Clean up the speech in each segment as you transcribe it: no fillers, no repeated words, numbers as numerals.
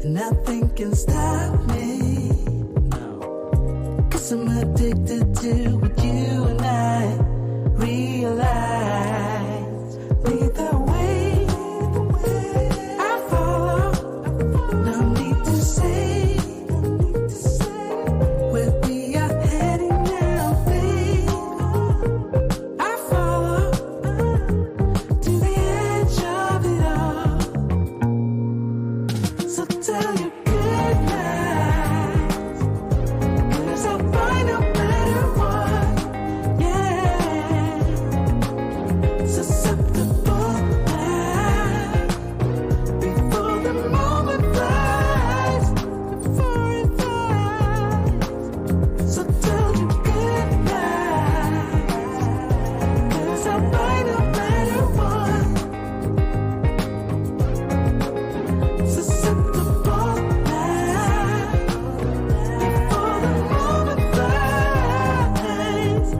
Nothing can stop me. No. 'Cause I'm addicted to what you and I realize. Lead the way, I follow. No need to say where we are heading now, babe. I follow to the edge of it all. So tell your good night, 'cause I'll find no matter what, yeah. Susceptible now, before the moment flies, before it flies. So tell your good night, 'cause I'll find no matter what. Susceptible now, before the moment flies.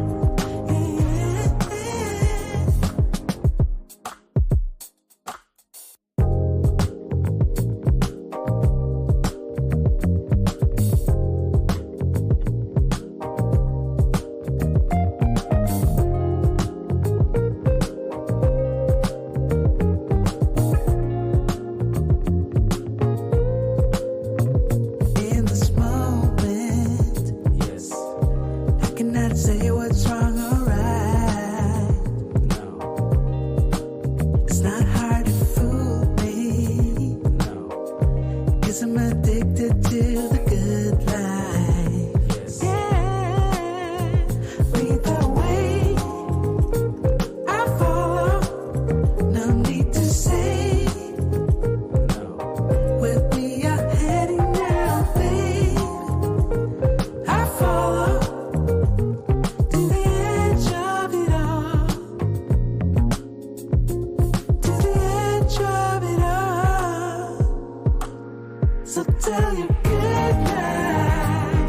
In this moment, yes, I cannot say what's wrong or right. No, it's not hard to fool me. No, 'cause I'm addicted to the good life. Yes, yeah. Lead the way, I follow. No need to say where we are heading now, babe. I follow to the edge of it all. To the edge of it all. So tell your good night,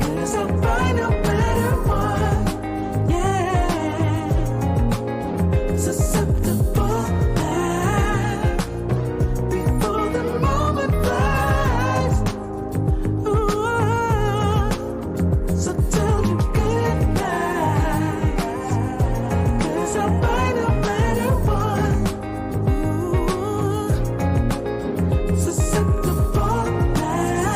'cause I'll find no matter what, yeah. Susceptible now, before the moment flies. Ooh, so tell your good night, 'cause I'll find no matter what. Ooh, susceptible now,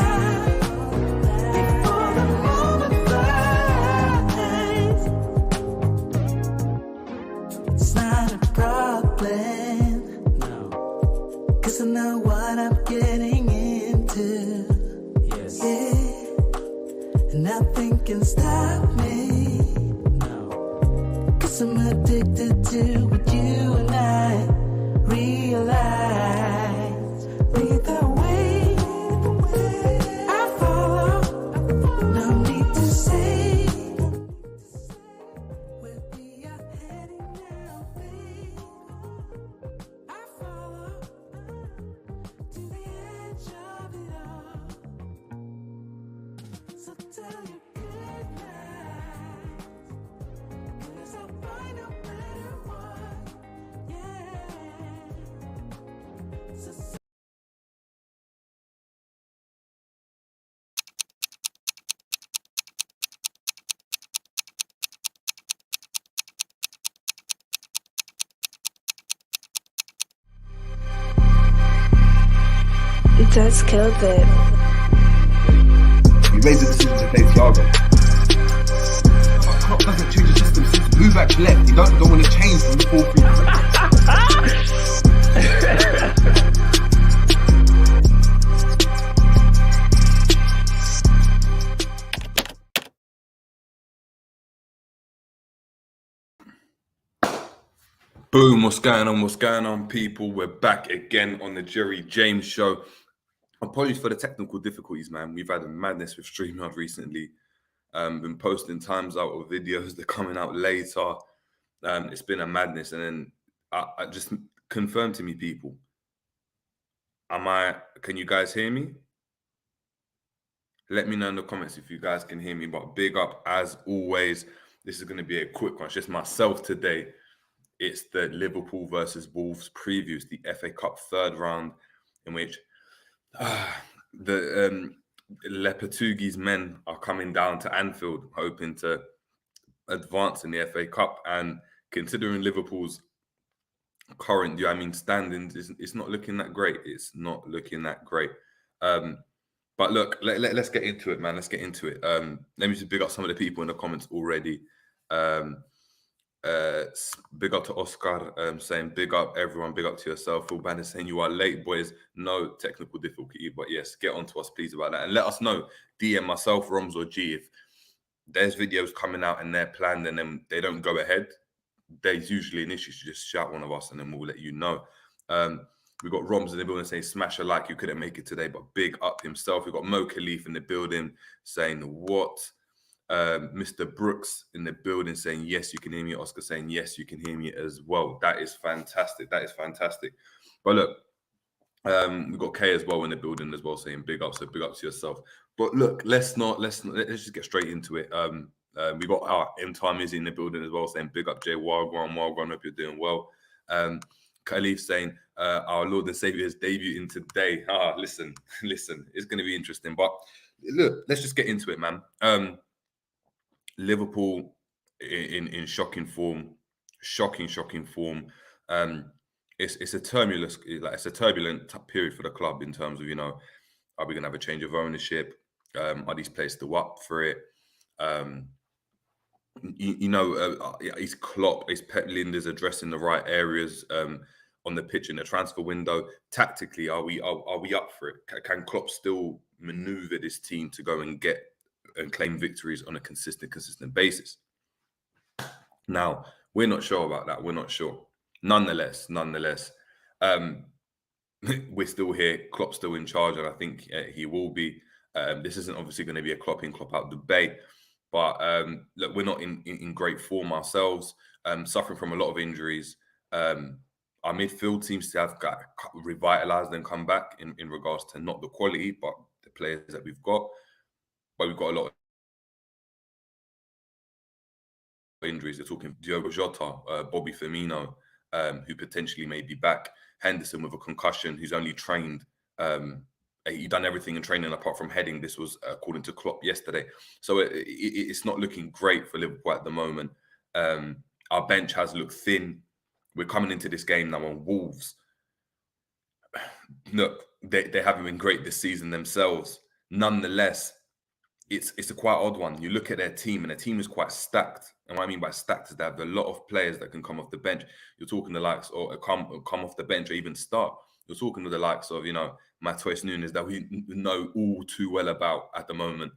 before the moment flies. It's not a problem, no, 'cause I know what I'm getting into. Yes, yeah, and nothing can stop me. No, 'cause I'm addicted to what you and I realize. Lead the way, I follow. No need to say where we are heading now, babe. I follow to the edge of it all. So tell your good night, 'cause I'll find no matter what, yeah. So That's killed it. You made the decision to play Thiago. Klopp doesn't change the system. Since move back left, you don't want to change from the 4-3-3. Boom, what's going on, people? We're back again on the Jerry James Show. Apologies for the technical difficulties, man. We've had a madness with StreamYard recently. Been posting times out of videos, they're coming out later. It's been a madness. And then I just confirm to me, people. Can you guys hear me? Let me know in the comments if you guys can hear me. But big up, as always. This is going to be a quick one. It's just myself today. It's the Liverpool versus Wolves previews, the FA Cup third round, in which The Lopetegui's men are coming down to Anfield, hoping to advance in the FA Cup. And considering Liverpool's current, standings, it's not looking that great. It's not looking that great. But look, let's get into it, man. Let's get into it. Let me just big up some of the people in the comments already. Big up to Oscar, saying big up everyone, big up to yourself. Phil Banner saying you are late, boys. No technical difficulty, but yes, get on to us, please, about that. And let us know, DM myself, Romz or G, if there's videos coming out and they're planned and then they don't go ahead. There's usually an issue, so just shout one of us and then we'll let you know. We've got Romz in the building saying smash a like, you couldn't make it today, but big up himself. We've got Mo Khalif in the building saying what? Mr. Brooks in the building saying yes, you can hear me. Oscar saying yes, you can hear me as well. That is fantastic. That is fantastic. But look, we've got Kay as well in the building as well saying big up. So big up to yourself. But look, let's just get straight into it. We got our M-Time is in the building as well saying big up Jay Wagwan. Hope you're doing well. Khalif saying our Lord and Savior is debuting today. Listen, it's going to be interesting. But look, let's just get into it, man. Liverpool in shocking form, shocking form. It's a turbulent period for the club in terms of, are we going to have a change of ownership? Are these players still up for it? Is Klopp, is Pep Lijnders addressing the right areas on the pitch in the transfer window? Tactically, are we up for it? Can Klopp still maneuver this team to go and get and claim victories on a consistent basis? Now, we're not sure about that. We're not sure. Nonetheless, we're still here. Klopp's still in charge, and I think he will be. This isn't obviously going to be a Klopp in, Klopp out debate, but look, we're not in great form ourselves, suffering from a lot of injuries. Our midfield seems to have got revitalised and come back in regards to not the quality, but the players that we've got. But we've got a lot of injuries. They're talking Diogo Jota, Bobby Firmino, who potentially may be back. Henderson with a concussion, who's only trained. He done everything in training apart from heading. This was according to Klopp yesterday. So it's not looking great for Liverpool at the moment. Our bench has looked thin. We're coming into this game now on Wolves. Look, they haven't been great this season themselves. Nonetheless, it's a quite odd one. You look at their team, and their team is quite stacked. And what I mean by stacked is they have a lot of players that can come off the bench. You're talking the likes or come off the bench or even start. You're talking to the likes of, Matheus Nunes that we know all too well about at the moment.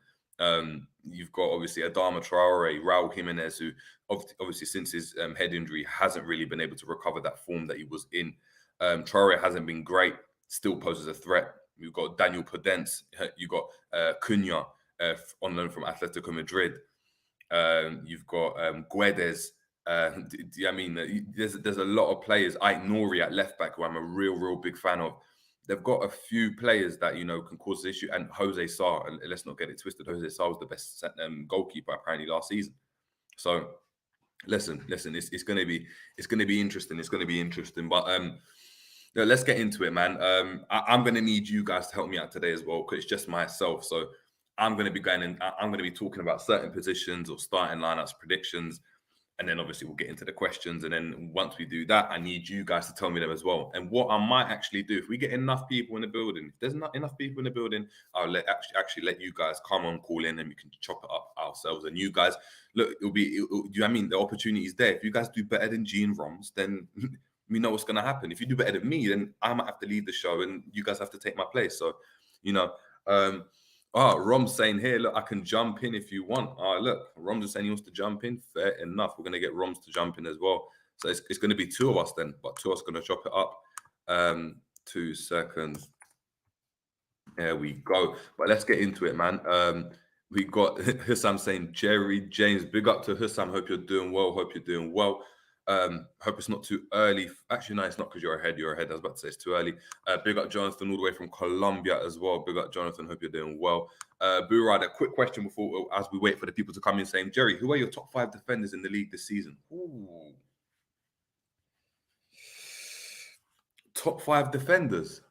You've got obviously Adama Traore, Raul Jimenez, who obviously since his head injury hasn't really been able to recover that form that he was in. Traore hasn't been great, still poses a threat. You've got Daniel Podence, you've got Cunha on loan from Atletico Madrid. You've got Guedes. There's a lot of players. Ait Nouri at left back, who I'm a real big fan of. They've got a few players that can cause the issue. And Jose Sarr, and let's not get it twisted. Jose Sarr was the best goalkeeper apparently last season. So listen, it's going to be interesting. It's going to be interesting. But let's get into it, man. I'm going to need you guys to help me out today as well, because it's just myself. So I'm going to be going in. I'm going to be talking about certain positions or starting lineups, predictions, and then obviously we'll get into the questions. And then once we do that, I need you guys to tell me them as well. And what I might actually do, if we get enough people in the building, if there's not enough people in the building, I'll actually let you guys come on, call in, and we can chop it up ourselves. And you guys, look, the opportunity is there. If you guys do better than G and Romz, then we know what's going to happen. If you do better than me, then I might have to leave the show and you guys have to take my place. So, Romz saying here, look, I can jump in if you want. Look, Romz is saying he wants to jump in. Fair enough. We're going to get Romz to jump in as well. So it's going to be two of us then, but two of us going to chop it up. 2 seconds. There we go. But let's get into it, man. We got Hussam saying, Jerry James, big up to Hussam. Hope you're doing well. Hope it's not too early. Actually, no, it's not because you're ahead. I was about to say it's too early. Big up Jonathan all the way from Colombia as well. Big up Jonathan. Hope you're doing well. Burad, a quick question before as we wait for the people to come in saying, Jerry, who are your top 5 defenders in the league this season? Ooh. Top 5 defenders.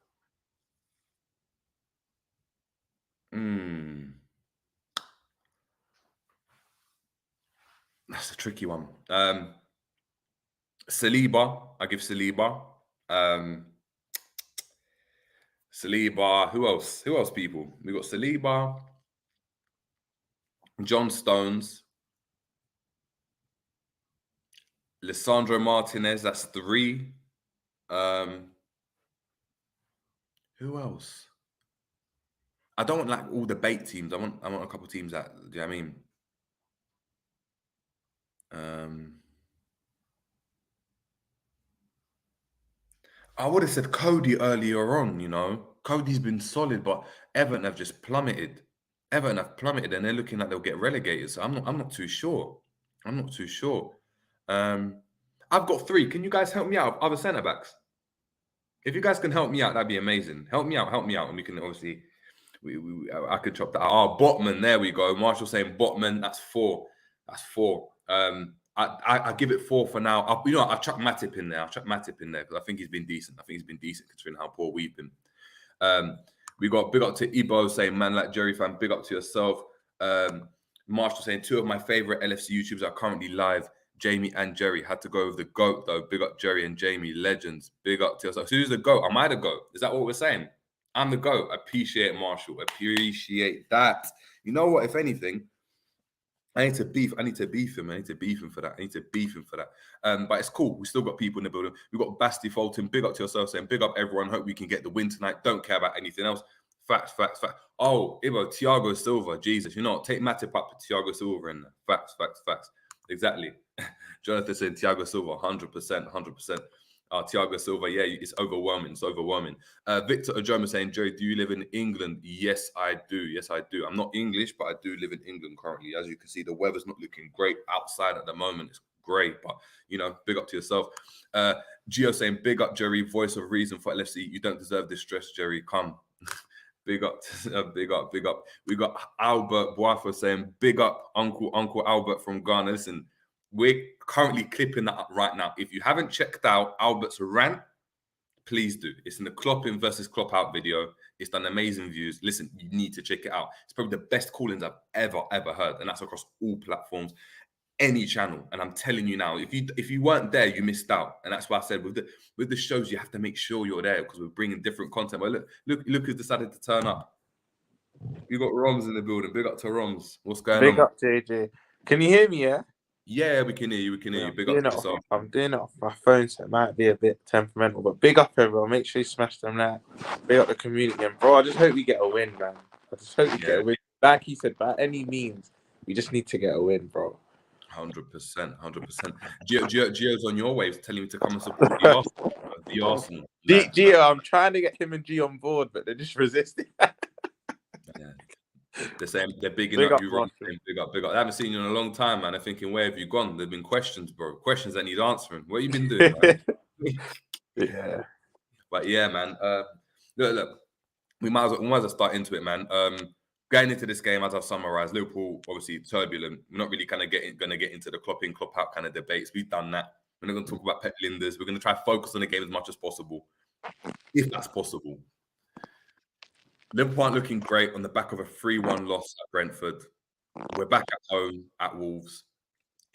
That's a tricky one. Saliba, I give Saliba. Saliba. Who else? Who else? People. We got Saliba, John Stones, Lisandro Martinez. That's 3. Who else? I don't want like all the bait teams. I want a couple of teams that. Do you know what I mean? I would have said Cody earlier on. You know, Cody's been solid, but Everton have just plummeted. Everton have plummeted, and they're looking like they'll get relegated. So I'm not too sure. I'm not too sure. I've got 3. Can you guys help me out? Other centre backs. If you guys can help me out, that'd be amazing. Help me out, and we can obviously. I could chop that out. Oh, Botman, there we go. Marshall saying Botman, that's 4. That's 4. I give it 4 for now. I'll chuck Matip in there. Because I think he's been decent. Considering how poor we've been. We got big up to Ibo saying, man, like Jerry fan, big up to yourself. Marshall saying 2 of my favorite LFC YouTubers are currently live. Jamie and Jerry. Had to go with the GOAT though. Big up Jerry and Jamie, legends. Big up to yourself. So who's the GOAT? Am I the GOAT? Is that what we're saying? I'm the GOAT. Appreciate Marshall. Appreciate that. You know what? If anything, I need to beef him. I need to beef him for that. But it's cool. We still got people in the building. We've got Basti Fulton. Big up to yourself saying, big up everyone. Hope we can get the win tonight. Don't care about anything else. Facts. Oh, Ibo, Thiago Silva. Jesus, take Matip up to Thiago Silva in there. Facts. Exactly. Jonathan said Thiago Silva, 100%. Thiago Silva, yeah, it's overwhelming. Victor Ojoma saying, Jerry, do you live in England? Yes, I do. I'm not English, but I do live in England currently. As you can see, the weather's not looking great outside at the moment. It's great, but, big up to yourself. Gio saying, big up, Jerry, voice of reason for LFC. You don't deserve this stress, Jerry. Come. Big up. We got Albert Boafo saying, big up, Uncle Albert from Ghana. Listen, we're currently clipping that up right now. If you haven't checked out Albert's rant, please do. It's in the Klopp in versus Klopp out video. It's done amazing views. Listen, you need to check it out. It's probably the best call-ins I've ever heard, and that's across all platforms, any channel. And I'm telling you now, if you weren't there, you missed out. And that's why I said with the shows, you have to make sure you're there because we're bringing different content. But look who's decided to turn up. You got Romz in the building. Big up to Romz. What's going on? Big up, JJ. Can you hear me? Yeah. Yeah, we can hear you. Big up to yourself. I'm doing it off my phone, so it might be a bit temperamental. But big up, everyone. Make sure you smash them there. Big up the community. And, bro, I just hope we get a win, man. Get a win. Like he said, by any means, we just need to get a win, bro. 100%. Gio's on your waves telling me to come and support the Arsenal. Gio, I'm trying to get him and G on board, but they're just resisting. Yeah. They're saying they're bigging up you, Ron. Big up. I haven't seen you in a long time, man. I'm thinking, where have you gone? There've been questions, bro. Questions that need answering. What have you been doing, man? Yeah. But yeah, man. Look. We might as well start into it, man. Going into this game, as I've summarized, Liverpool obviously turbulent. We're not really kind of going to get into the Klopp in, Klopp out kind of debates. We've done that. We're not going to talk about Pep Linders. We're going to try to focus on the game as much as possible, if that's possible. Liverpool aren't looking great on the back of a 3-1 loss at Brentford. We're back at home at Wolves.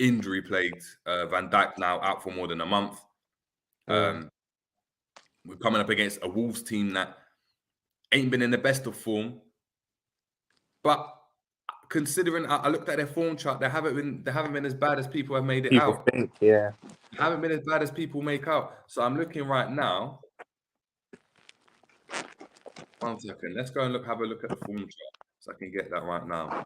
Injury plagued. Van Dijk now out for more than a month. We're coming up against a Wolves team that ain't been in the best of form. But considering I looked at their form chart, they haven't been as bad as people have made it out. Yeah. Haven't been as bad as people make out. So I'm looking right now. 1 second. Let's go and have a look at the form chart so I can get that right now.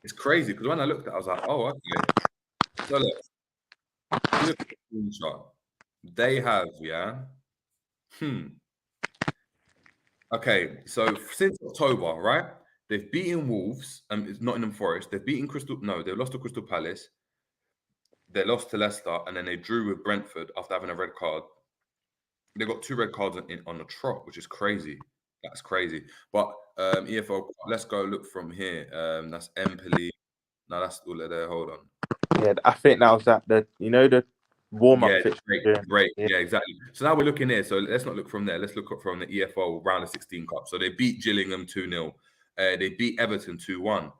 It's crazy because when I looked at it, I was like, oh, okay. So look at the form chart. They have, Okay, so since October, right? They've beaten Wolves, it's Nottingham Forest. They've beaten they lost to Crystal Palace. They lost to Leicester, and then they drew with Brentford after having a red card. They got 2 red cards on the trot, which is crazy. That's crazy. But EFL, let's go look from here. That's Empoli. No, that's all there. Hold on. Yeah, I think that was the warm-up Yeah, fixture. great. Yeah. Yeah, exactly. So now we're looking here. So let's not look from there. Let's look up from the EFL round of 16 Cup. So they beat Gillingham 2-0. They beat Everton 2-1.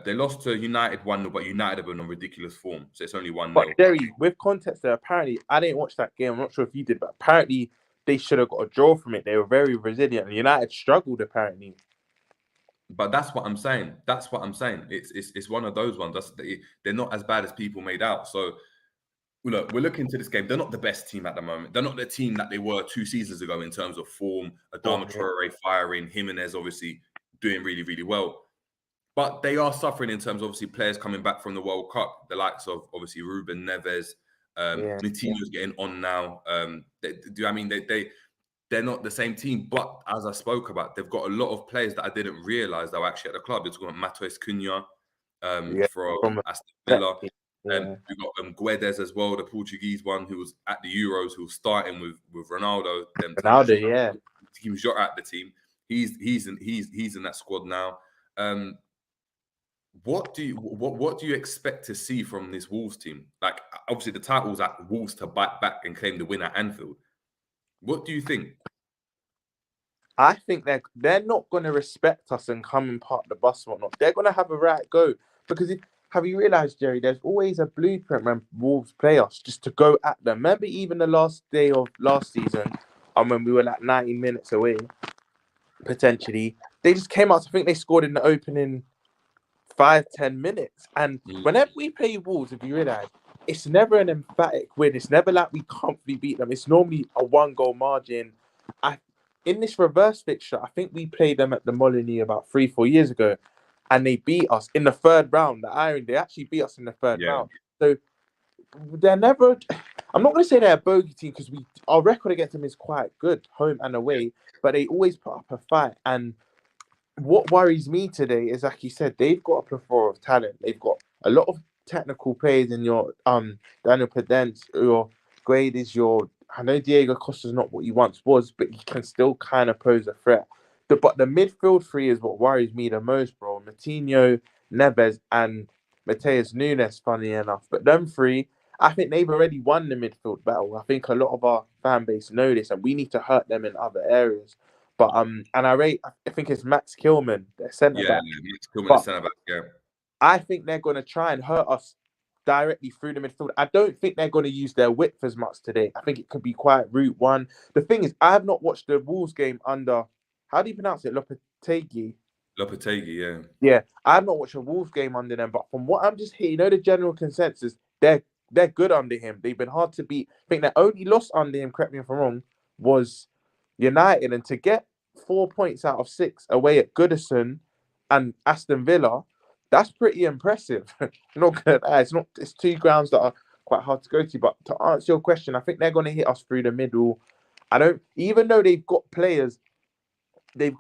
They lost to United 1-0, but United have been on ridiculous form. So it's only 1-0. But Jerry, with context there, apparently, I didn't watch that game. I'm not sure if you did, but apparently they should have got a draw from it. They were very resilient. And United struggled, apparently. But that's what I'm saying. That's what I'm saying. It's one of those ones. They're not as bad as people made out. So look, we're looking to this game. They're not the best team at the moment. They're not the team that they were 2 seasons ago in terms of form. Adama Traore firing, Jimenez obviously doing really, really well. But they are suffering in terms of obviously players coming back from the World Cup. The likes of obviously Ruben Neves, Coutinho's getting on now. They're not the same team, but as I spoke about, they've got a lot of players that I didn't realise that were actually at the club. It's got Matheus Cunha from Aston Villa. We've got Guedes as well, the Portuguese one who was at the Euros, who was starting with Ronaldo. He was shot at the team. He's in that squad now. What do you expect to see from this Wolves team? Like, obviously the title's at Wolves to bite back and claim the win at Anfield. What do you think? I think they're not going to respect us and come and park the bus and whatnot. They're going to have a right go. Because have you realised, Jerry, there's always a blueprint when Wolves play us just to go at them. Remember even the last day of last season, when we were like 90 minutes away, potentially, they just came out. I think they scored in the opening 5-10 minutes. And whenever we play Wolves, if you realise, it's never an emphatic win. It's never like we comfortably beat them. It's normally a 1-goal margin. In this reverse fixture, I think we played them at the Molineux about 3-4 years ago, and they beat us in the third round. The irony, they actually beat us in the third round. So they're never. I'm not going to say they're a bogey team because our record against them is quite good, home and away. But they always put up a fight. And what worries me today is, like you said, they've got a plethora of talent. They've got a lot of technical players in your Daniel Pedence, your Guedes, I know Diego Costa's not what he once was, but he can still kind of pose a threat. But the midfield three is what worries me the most, bro. Coutinho, Neves, and Mateus Nunes, funny enough. But them three, I think they've already won the midfield battle. I think a lot of our fan base know this, and we need to hurt them in other areas. But and I think it's Max Kilman, their centre back. Max Kilman, the centre back. Yeah, I think they're going to try and hurt us directly through the midfield. I don't think they're going to use their width as much today. I think it could be quite route one. The thing is, I have not watched the Wolves game under, how do you pronounce it? Lopetegui, yeah. Yeah, I have not watched a Wolves game under them, but from what I'm just hearing, the general consensus, they're good under him. They've been hard to beat. I think their only loss under him, correct me if I'm wrong, was United. And to get 4 points out of 6 away at Goodison and Aston Villa, that's pretty impressive. Not gonna lie, it's 2 grounds that are quite hard to go to. But to answer your question, I think they're going to hit us through the middle. Even though they've got players in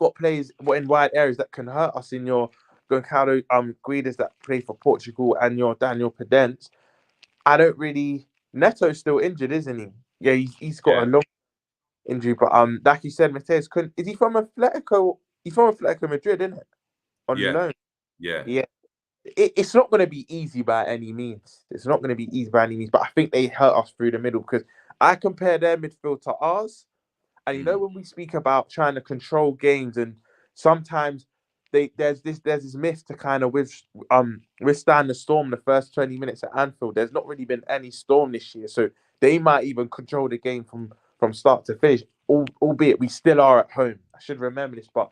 wide areas that can hurt us in your Goncalo Guedes that play for Portugal and your Daniel Pedence. I don't really. Neto's still injured, isn't he? Yeah, he's got a long injury. But like you said, Mateus couldn't. Is he from Atletico? He's from Atletico Madrid, isn't it? On loan. Yeah. It's not going to be easy by any means. But I think they hurt us through the middle because I compare their midfield to ours. And you know when we speak about trying to control games, and sometimes there's this myth to kind of withstand the storm the first 20 minutes at Anfield. There's not really been any storm this year, so they might even control the game from start to finish. Albeit we still are at home. I should remember this, but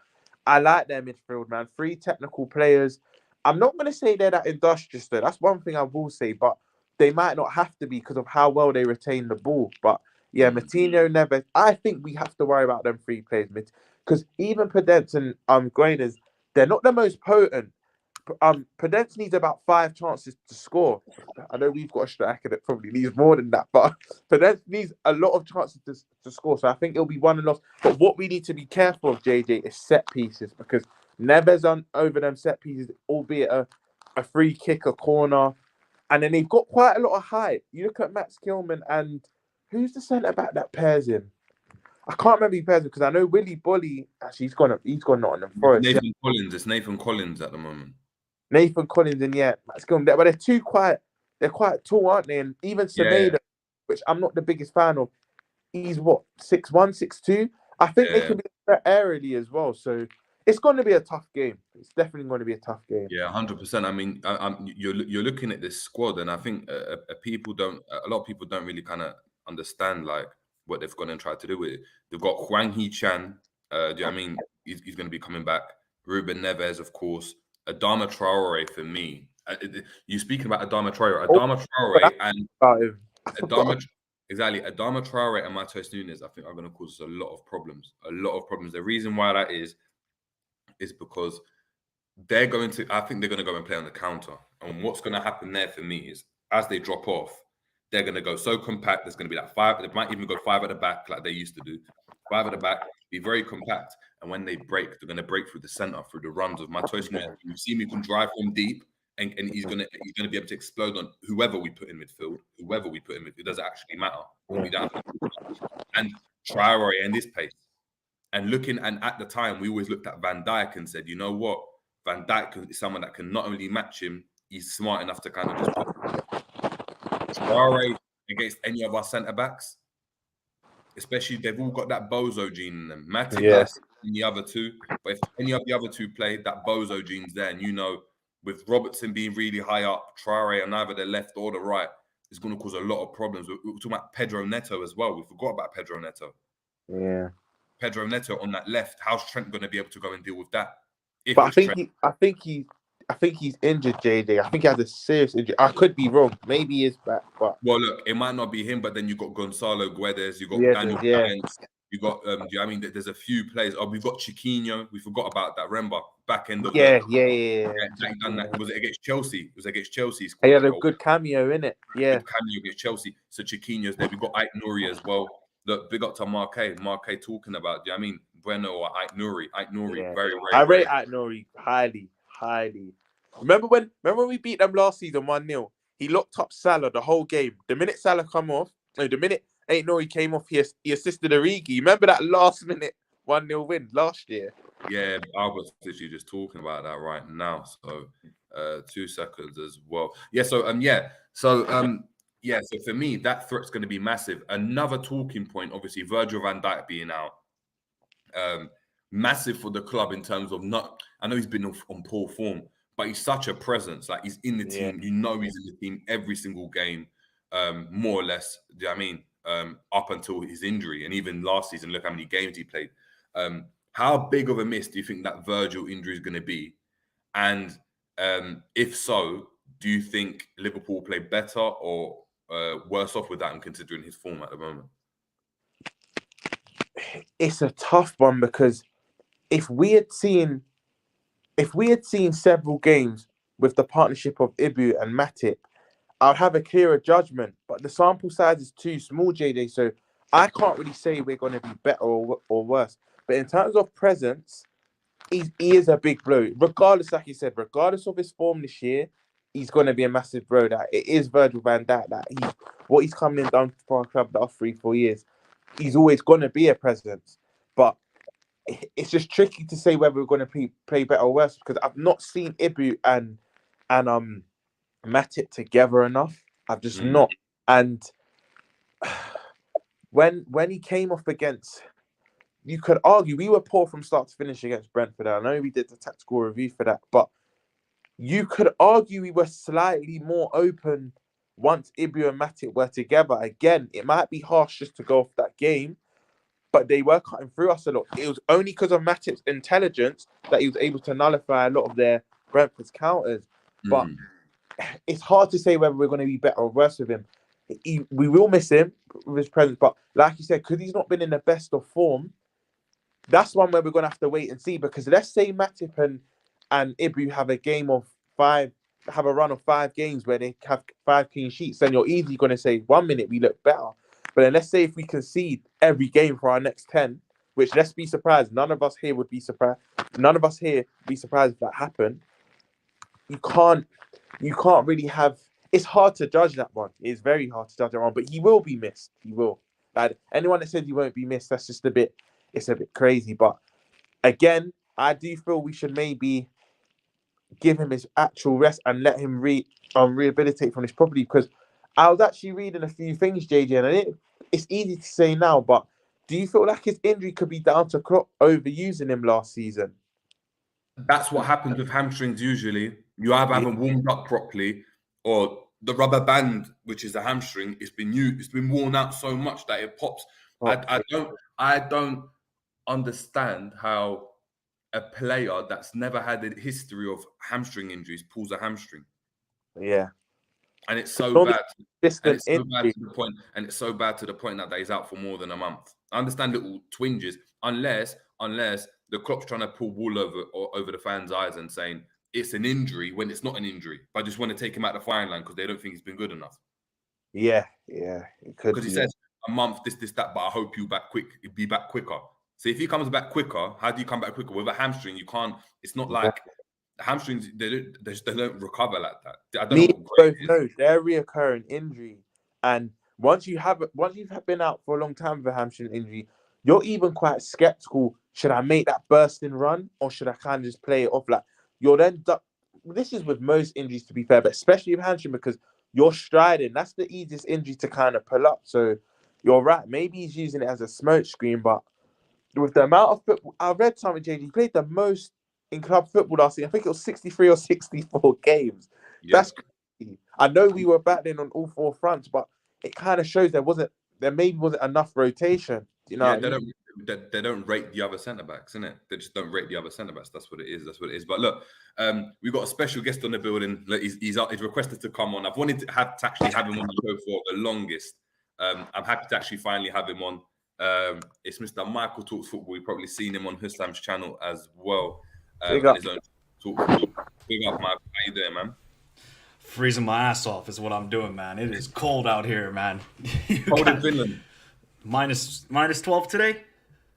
I like their midfield, man. 3 technical players. I'm not going to say they're that industrious, though. That's one thing I will say, but they might not have to be because of how well they retain the ball. But yeah, Coutinho, Neves, I think we have to worry about them 3 players. Because even Pedence and Guedes, they're not the most potent. Pedence needs about 5 chances to score. I know we've got a striker that probably needs more than that, but Pedence needs a lot of chances to score. So I think it'll be won and lost. But what we need to be careful of, JJ, is set pieces, because Neves on over them set pieces, albeit a free kick, a corner, and then they've got quite a lot of height. You look at Max Kilman and who's the centre back that pairs him? I can't remember who pairs him because I know Willy Bolly. Actually, he's gone Nottingham Forest. Nathan Collins. It's Nathan Collins at the moment. Nathan Collins and Max Kilman. But they're quite tall, aren't they? And even Semedo, which I'm not the biggest fan of. He's what, 6'1", 6'2"? I think they can be better aerially as well. So it's going to be a tough game. It's definitely going to be a tough game. Yeah, 100%. I mean, you're looking at this squad, and I think a lot of people don't really kind of understand like what they've gone and tried to do with it. They've got Hwang Hee-chan. Do you know what I mean? He's going to be coming back. Ruben Neves, of course. Adama Traore for me. You speaking about Adama Traore? Adama Traore and Adama. Exactly, Adama Traore and Matheus Nunes, I think, are going to cause us a lot of problems. A lot of problems. The reason why that is because I think they're going to go and play on the counter. And what's going to happen there for me is, as they drop off, they're going to go so compact. There's going to be like 5. They might even go 5 at the back, like they used to do. 5 at the back, be very compact. And when they break, they're going to break through the center, through the runs of Matheus Nunes. You've seen me can drive from deep. And he's gonna be able to explode on whoever we put in midfield. It doesn't actually matter. And Traore and this pace. And at the time, we always looked at Van Dijk and said, you know what? Van Dijk is someone that can not only match him, he's smart enough to kind of just put Traore against any of our centre backs. Especially, they've all got that bozo gene in them. Matip does, and the other two. But if any of the other two play, that bozo gene's there, and you know. With Robertson being really high up, Traore on either the left or the right is going to cause a lot of problems. We're talking about Pedro Neto as well. We forgot about Pedro Neto. Yeah. Pedro Neto on that left. How's Trent going to be able to go and deal with that? But I think he's injured, JD. I think he has a serious injury. I could be wrong. Maybe he is back. But well, look, it might not be him. But then you got Gonzalo Guedes. You got Daniel Giants. You got. I mean, there's a few players. Oh, we've got Chiquinho. We forgot about that. Remember back end of yeah. Done that. Was it against Chelsea? It was against Chelsea. He had a good cameo in it. Yeah, good cameo against Chelsea. So Chiquinho's there. We got Ait Nouri as well. Look, big up to Marquez talking about. Do you know what I mean Bueno or Ait Nouri? Very, very. I rate Ait Nouri highly. Remember when we beat them last season 1-0? He locked up Salah the whole game. The minute Salah come off, the minute Ait Nouri came off, he assisted Origi. Remember that last minute 1-0 win last year? Yeah, I was literally just talking about that right now. So 2 seconds as well. Yeah, so So for me, that threat's going to be massive. Another talking point, obviously, Virgil van Dijk being out. Massive for the club in terms of I know he's been on poor form, but he's such a presence. Like, he's in the team. You know he's in the team every single game, more or less. Do you know what I mean? Up until his injury. And even last season, look how many games he played. How big of a miss do you think that Virgil injury is going to be? And if so, do you think Liverpool play better or worse off with that, and considering his form at the moment? It's a tough one, because if we had seen several games with the partnership of Ibu and Matip, I'd have a clearer judgment. But the sample size is too small, JJ, so I can't really say we're going to be better or worse. But in terms of presence, he is a big blow. Regardless, like you said, regardless of his form this year, he's going to be a massive blow. That it is Virgil van Dijk. That what he's coming in done for our club the last 3-4 years. He's always going to be a presence. But it's just tricky to say whether we're going to play better or worse, because I've not seen Ibu and Matip together enough. I've just not. And when he came off against, you could argue we were poor from start to finish against Brentford. I know we did the tactical review for that, but you could argue we were slightly more open once Ibu and Matip were together. Again, it might be harsh just to go off that game, but they were cutting through us a lot. It was only because of Matip's intelligence that he was able to nullify a lot of their Brentford's counters. But it's hard to say whether we're going to be better or worse with him. We will miss him with his presence, but like you said, because he's not been in the best of form, that's one where we're going to have to wait and see. Because let's say Matip and Ibu have a run of 5 games where they have 5 clean sheets, then you're easily going to say 1 minute we look better. But then let's say if we concede every game for our next 10, which, let's be surprised, none of us here would be surprised. None of us here would be surprised if that happened. You can't really have. It's hard to judge that one. It's very hard to judge that one. But he will be missed. He will. Like, anyone that says he won't be missed, that's just a bit crazy. But again, I do feel we should maybe give him his actual rest and let him rehabilitate from this properly, because I was actually reading a few things, JJ, and it's easy to say now, but do you feel like his injury could be down to Klopp overusing him last season? That's what happens with hamstrings usually. You either haven't warmed up properly, or the rubber band, which is the hamstring, it's been worn out so much that it pops. I don't understand how a player that's never had a history of hamstring injuries pulls a hamstring. Yeah. And it's so bad. And it's so bad injury. to the point. And it's so bad to the point that he's out for more than a month. I understand little twinges, unless the Klopp's trying to pull wool over the fans' eyes and saying it's an injury when it's not an injury. But I just want to take him out the firing line because they don't think he's been good enough. Yeah, it could. Because he says a month, this, that, but I hope you'll be back quicker. So if he comes back quicker, how do you come back quicker? With a hamstring, you can't. It's not like hamstrings. They don't recover like that. I don't know. They're a reoccurring injury, and once you've been out for a long time with a hamstring injury, you're even quite skeptical. Should I make that bursting run, or should I kind of just play it off? Like you're then. This is with most injuries, to be fair, but especially with hamstring because you're striding. That's the easiest injury to kind of pull up. So you're right. Maybe he's using it as a smokescreen, but with the amount of football, I read something, JJ, he played the most in club football last season. I think it was 63 or 64 games. Yeah. That's crazy. I know we were battling on all four fronts, but it kind of shows there maybe wasn't enough rotation. You know, they don't rate the other centre backs, innit? They just don't rate the other centre backs. That's what it is. But look, we've got a special guest on the building. Look, he's requested to come on. I've wanted to actually have him on the show for the longest. I'm happy to actually finally have him on. It's Mr. Michael Talks Football. You've probably seen him on Hussam's channel as well. Big up. His own Talk Football. Big up, Michael. How you doing, man? Freezing my ass off is what I'm doing, man. It is cold out here, man. Cold in Finland. Minus 12 today?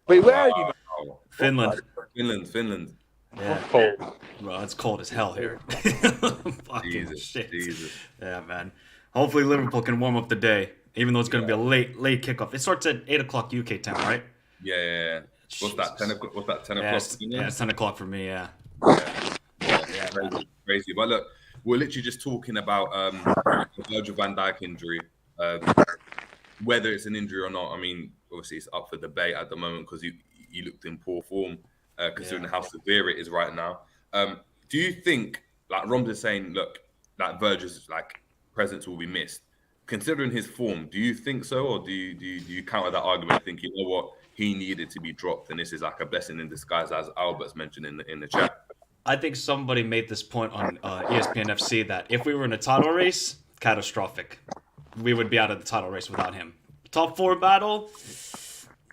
Wait, where are you? Finland. Finland. Yeah. Cold. Bro, it's cold as hell here. Fucking shit. Jesus. Yeah, man. Hopefully Liverpool can warm up the day, even though it's going to be a late kickoff. It starts at 8 o'clock UK time, right? Yeah. What's that, 10 o'clock? It's 10 o'clock for me, yeah. Crazy. But look, we're literally just talking about the Virgil van Dijk injury. Whether it's an injury or not, I mean, obviously it's up for debate at the moment because he looked in poor form, considering how severe it is right now. Do you think, like Romz is saying, look, that Virgil's presence will be missed? Considering his form, do you think so, or do you counter that argument and think, you know what, he needed to be dropped, and this is like a blessing in disguise, as Albert's mentioned in the chat? I think somebody made this point on ESPN FC that if we were in a title race, catastrophic. We would be out of the title race without him. Top 4 battle,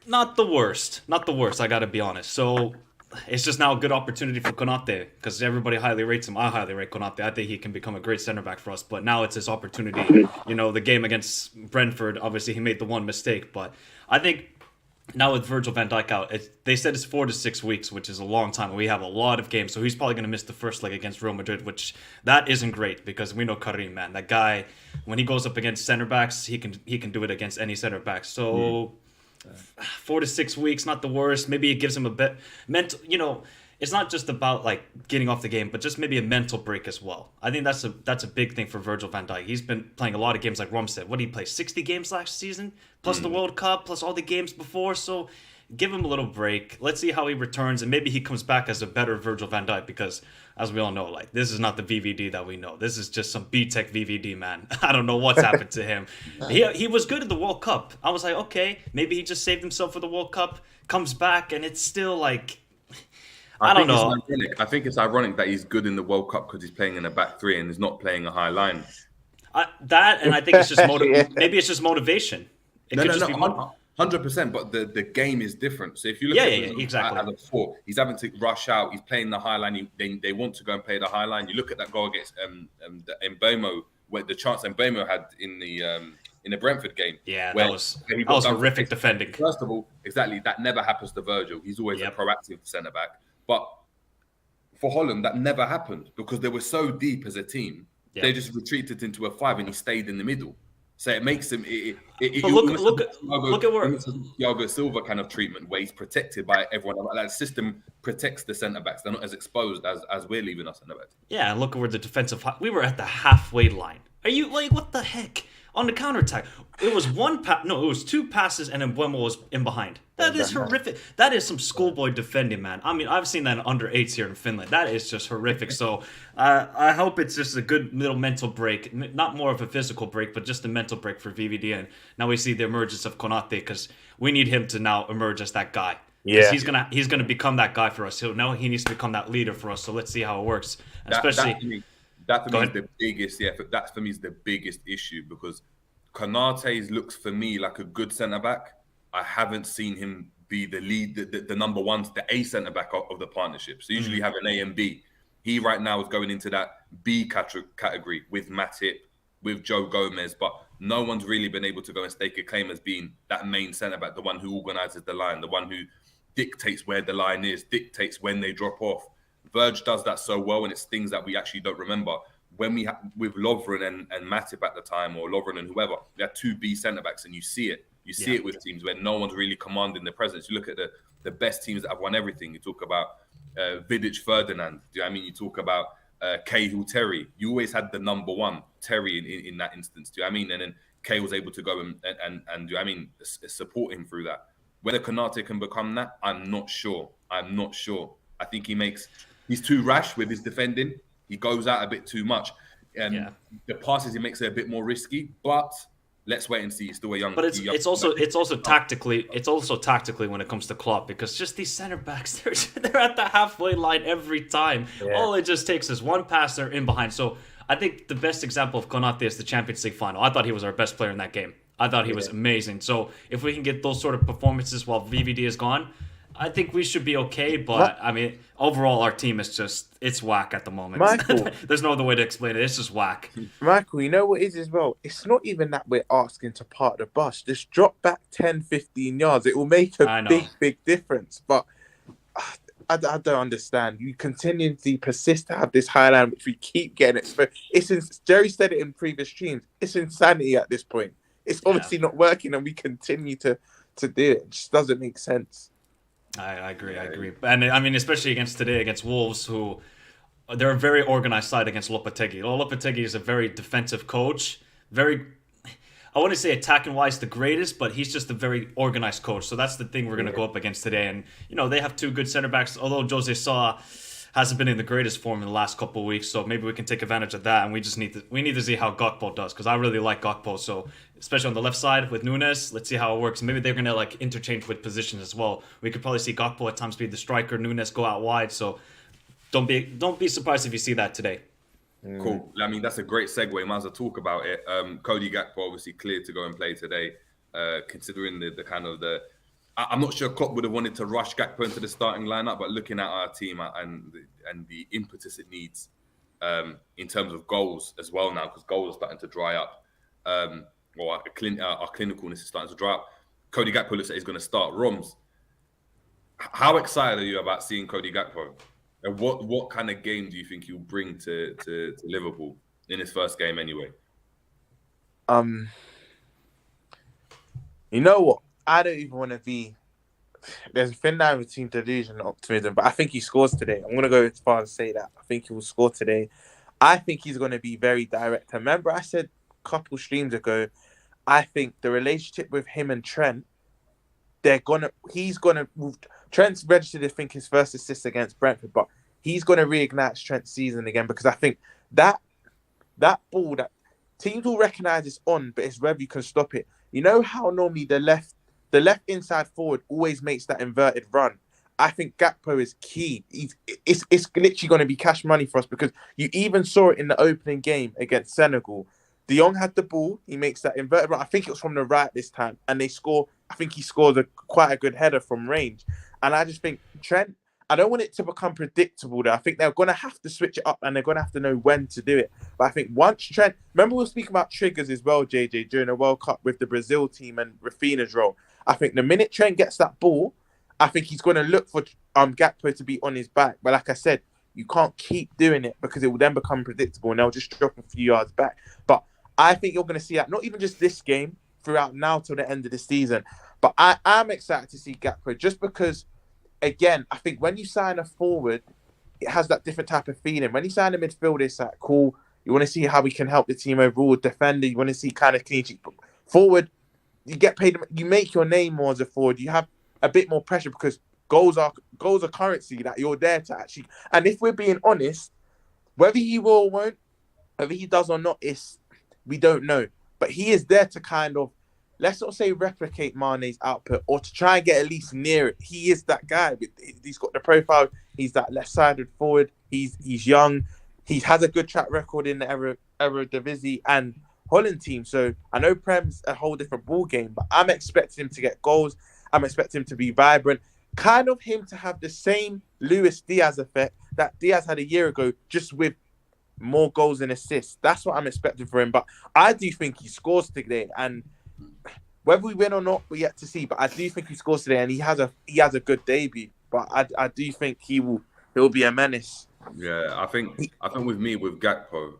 not the worst. I got to be honest. So it's just now a good opportunity for Konate because everybody highly rates him. I highly rate Konate. I think he can become a great center back for us. But now it's his opportunity. You know, the game against Brentford, obviously he made the one mistake. But I think now with Virgil van Dijk out, they said it's 4 to 6 weeks, which is a long time. We have a lot of games, so he's probably going to miss the first leg against Real Madrid, which that isn't great because we know Karim, man. That guy, when he goes up against center backs, he can do it against any center back. So 4 to 6 weeks, not the worst. Maybe it gives him a bit mental. You know, it's not just about getting off the game, but just maybe a mental break as well. I think that's a big thing for Virgil van Dijk. He's been playing a lot of games, like Romz said. What did he play? 60 games last season, plus the World Cup, plus all the games before. So give him a little break. Let's see how he returns, and maybe he comes back as a better Virgil van Dijk. Because as we all know, this is not the VVD that we know. This is just some B-Tech VVD, man. I don't know what's happened to him. He was good at the World Cup. I was like, okay, maybe he just saved himself for the World Cup. Comes back, and it's still I don't know. I think it's ironic that he's good in the World Cup because he's playing in a back three and he's not playing a high line. I think it's just maybe it's just motivation. It could just be 100%. But the game is different. So if you look at exactly as a 4, he's having to rush out. He's playing the high line. They want to go and play the high line. You look at that goal against Mbeumo, where the chance Mbeumo had in the Brentford game. Yeah, that was horrific defending. First of all, exactly, that never happens to Virgil. He's always a proactive centre back. But for Holland, that never happened because they were so deep as a team. Yeah. They just retreated into a 5 and he stayed in the middle. So it makes him. Look at where Thiago Silva kind of treatment, where he's protected by everyone. That system protects the centre backs. They're not as exposed as we're leaving our centre backs. Yeah, look at where the defensive. We were at the halfway line. Are you what the heck? on the counter-attack. It was it was 2 passes and then Buemo was in behind. That is horrific. That is some schoolboy defending, man. I mean, I've seen that in under 8s here in Finland. That is just horrific. So I hope it's just a good little mental break. Not more of a physical break, but just a mental break for VVD. And now we see the emergence of Konate because we need him to now emerge as that guy. Yeah, he's gonna become that guy for us. So now he needs to become that leader for us. So let's see how it works. Especially that for me is the biggest. Yeah, that for me is the biggest issue because Konate looks for me like a good centre back. I haven't seen him be the lead, the number one, the A centre back of the partnership. So usually you have an A and B. He right now is going into that B category with Matip, with Joe Gomez, but no one's really been able to go and stake a claim as being that main centre back, the one who organises the line, the one who dictates where the line is, dictates when they drop off. Virg does that so well, and it's things that we actually don't remember. When we with Lovren and Matip at the time, or Lovren and whoever, we had 2 B centre backs, and you see it. You see it with teams where no one's really commanding the presence. You look at the best teams that have won everything. You talk about Vidic Ferdinand. Do you know what I mean? You talk about Cahill Terry. You always had the number one Terry in that instance. Do you know what I mean? And then Cahill was able to go and do you know what I mean, support him through that. Whether Konate can become that, I'm not sure. I think he's too rash with his defending. He goes out a bit too much. And the passes he makes are a bit more risky, but let's wait and see. He's still a young. But it's also tactically when it comes to Klopp, because just these center backs, they're at the halfway line every time. Yeah. All it just takes is one pass, they're in behind. So I think the best example of Konate is the Champions League final. I thought he was our best player in that game. I thought he was amazing. So if we can get those sort of performances while VVD is gone, I think we should be okay. But I mean, overall, our team is it's whack at the moment. Michael, there's no other way to explain it. It's just whack. Michael, you know what it is as well? It's not even that we're asking to park the bus. Just drop back 10, 15 yards. It will make a big difference. But I don't understand. You continually persist to have this high line, which we keep getting exposed. Jerry said it in previous streams. It's insanity at this point. It's obviously not working, and we continue to do it. It just doesn't make sense. I agree. And I mean, especially against Wolves, who they're a very organized side against Lopetegui. Lopetegui is a very defensive coach. I wouldn't say attacking-wise the greatest, but he's just a very organized coach. So that's the thing we're going to go up against today. And, they have 2 good center backs, although Jose Sa hasn't been in the greatest form in the last couple of weeks, so maybe we can take advantage of that, and we need to see how Gakpo does, because I really like Gakpo. So especially on the left side with Nunes, let's see how it works. Maybe they're gonna interchange with positions as well. We could probably see Gakpo at times be the striker, Nunes go out wide. So don't be surprised if you see that today. Cool. I mean, that's a great segue. Might as well talk about it. Cody Gakpo obviously cleared to go and play today, considering the kind of the. I'm not sure Klopp would have wanted to rush Gakpo into the starting lineup, but looking at our team and the impetus it needs in terms of goals as well now, because goals are starting to dry up, or our clinicalness is starting to dry up. Cody Gakpo looks like he's going to start. Romz, how excited are you about seeing Cody Gakpo? And what kind of game do you think he'll bring to Liverpool in his first game anyway? You know what? I don't even want to be. There's a thin line between delusion and optimism, but I think he scores today. I'm going to go as far as say that. I think he will score today. I think he's going to be very direct. Remember, I said a couple streams ago, I think the relationship with him and Trent, Trent's registered, I think, his first assist against Brentford, but he's going to reignite Trent's season again, because I think that ball that teams will recognise it's on, but it's whether you can stop it. You know how normally the left inside forward always makes that inverted run. I think Gakpo is key. It's literally going to be cash money for us, because you even saw it in the opening game against Senegal. De Jong had the ball. He makes that inverted run. I think it was from the right this time, and they score. I think he scores quite a good header from range. And I just think Trent, I don't want it to become predictable though. I think they're going to have to switch it up, and they're going to have to know when to do it. But I think once Trent, remember we were speaking about triggers as well, JJ, during the World Cup with the Brazil team and Rafinha's role. I think the minute Trent gets that ball, I think he's going to look for Gakpo to be on his back. But like I said, you can't keep doing it, because it will then become predictable and they'll just drop a few yards back. But I think you're going to see that, not even just this game, throughout now till the end of the season. But I am excited to see Gakpo, just because, again, I think when you sign a forward, it has that different type of feeling. When you sign a midfielder, it's like, cool, You want to see how we can help the team overall. Defender, you want to see kind of clean sheet. Forward, you get paid. You make your name more as a forward. You have a bit more pressure because goals are currency that you're there to actually. And if we're being honest, whether he will or won't, whether he does or not, we don't know. But he is there to kind of, let's not say replicate Mane's output or to try and get at least near it. He is that guy. He's got the profile. He's that left-sided forward. He's young. He has a good track record in the Eredivisie and Holland team. So I know Prem's a whole different ball game, but I'm expecting him to get goals. I'm expecting him to be vibrant. Kind of him to have the same Luis Diaz effect that Diaz had a year ago, just with more goals and assists. That's what I'm expecting for him. But I do think he scores today, and whether we win or not, we're yet to see. But I do think he scores today, and he has a good debut. But I do think he'll be a menace. Yeah, I think with me with Gakpo,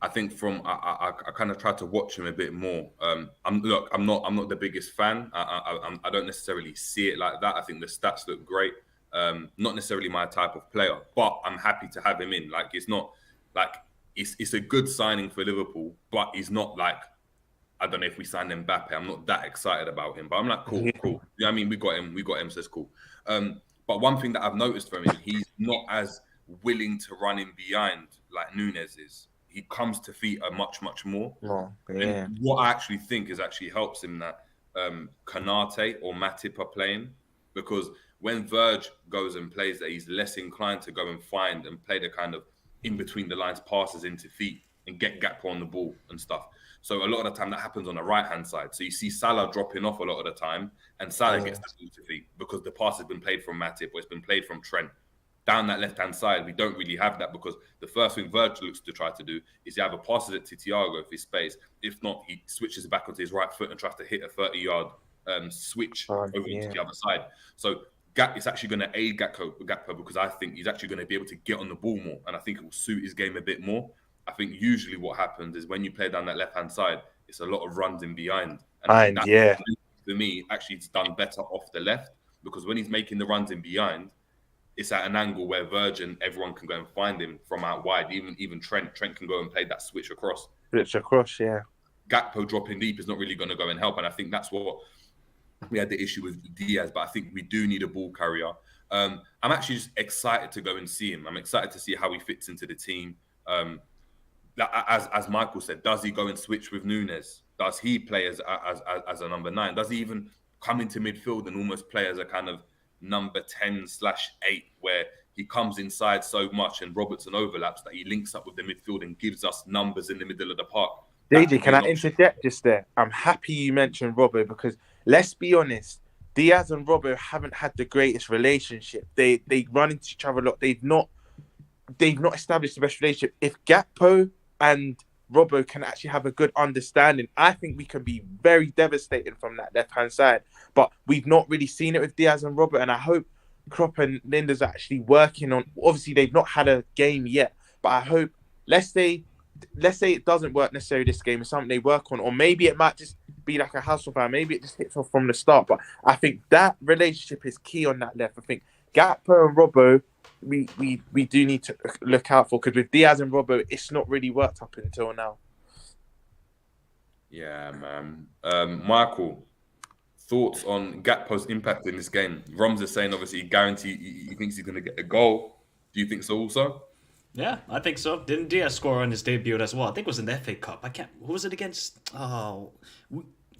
I think I kind of tried to watch him a bit more. I'm not the biggest fan. I don't necessarily see it like that. I think the stats look great. Not necessarily my type of player, but I'm happy to have him in. Like it's not like it's a good signing for Liverpool, but he's not like, I don't know if we signed Mbappe. I'm not that excited about him, but I'm like, cool. Yeah, I mean, we got him, so it's cool. But one thing that I've noticed from him, he's not as willing to run in behind like Nunes is. He comes to feet much more. Oh, yeah. And what I actually think is actually helps him that Kanate or Matip are playing, because when Virg goes and plays that, he's less inclined to go and find and play the kind of in between the lines passes into feet and get Gakpo on the ball and stuff. So a lot of the time that happens on the right-hand side. So you see Salah dropping off a lot of the time, and Salah gets the ball to feet because the pass has been played from Matip or it's been played from Trent. Down that left-hand side, we don't really have that, because the first thing Virgil looks to try to do is he either passes it to Thiago if he's space. If not, he switches back onto his right foot and tries to hit a 30-yard switch over into the other side. So it's actually going to aid Gakpo because I think he's actually going to be able to get on the ball more, and I think it will suit his game a bit more. I think usually what happens is when you play down that left-hand side, it's a lot of runs in behind. And for me, actually, it's done better off the left, because when he's making the runs in behind, it's at an angle where Virgin, everyone can go and find him from out wide. Even Trent can go and play that switch across. Yeah. Gakpo dropping deep is not really going to go and help, and I think that's what we had the issue with Diaz. But I think we do need a ball carrier. I'm actually just excited to go and see him. I'm excited to see how he fits into the team. As Michael said, does he go and switch with Nunes? Does he play as a number 9? Does he even come into midfield and almost play as a kind of number 10/8, where he comes inside so much and Robertson overlaps that he links up with the midfield and gives us numbers in the middle of the park? JJ, can I interject just there? I'm happy you mentioned Robbo, because let's be honest, Diaz and Robbo haven't had the greatest relationship. They run into each other a lot. They've not established the best relationship. If Gakpo and Robbo can actually have a good understanding, I think we can be very devastating from that left-hand side. But we've not really seen it with Diaz and Robbo, and I hope Klopp and Linda's actually working on. Obviously, they've not had a game yet, but I hope, let's say it doesn't work necessarily this game, it's something they work on, or maybe it might just be like a house of fire. Maybe it just hits off from the start. But I think that relationship is key on that left. I think Gakpo and Robbo, we do need to look out for, because with Diaz and Robbo, it's not really worked up until now. Yeah, man. Michael, thoughts on Gakpo's impact in this game? Romz is saying obviously he thinks he's going to get a goal. Do you think so also? Yeah, I think so. Didn't Diaz score on his debut as well? I think it was in the FA Cup. Who was it against?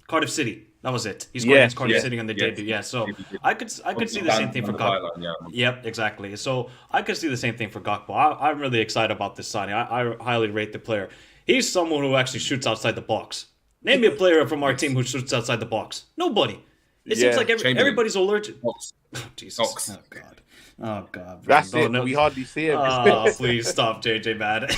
Cardiff City. That was it. He scored against Cardiff City on the debut. Yeah, so I could see the same thing for Gakpo. Yep, exactly. So I could see the same thing for Gakpo. I'm really excited about this signing. I highly rate the player. He's someone who actually shoots outside the box. Name me a player from our team who shoots outside the box. Nobody. It seems like everybody's allergic. Oh, Jesus. Oh God. That's it. We hardly see him. Oh, please stop, JJ, man.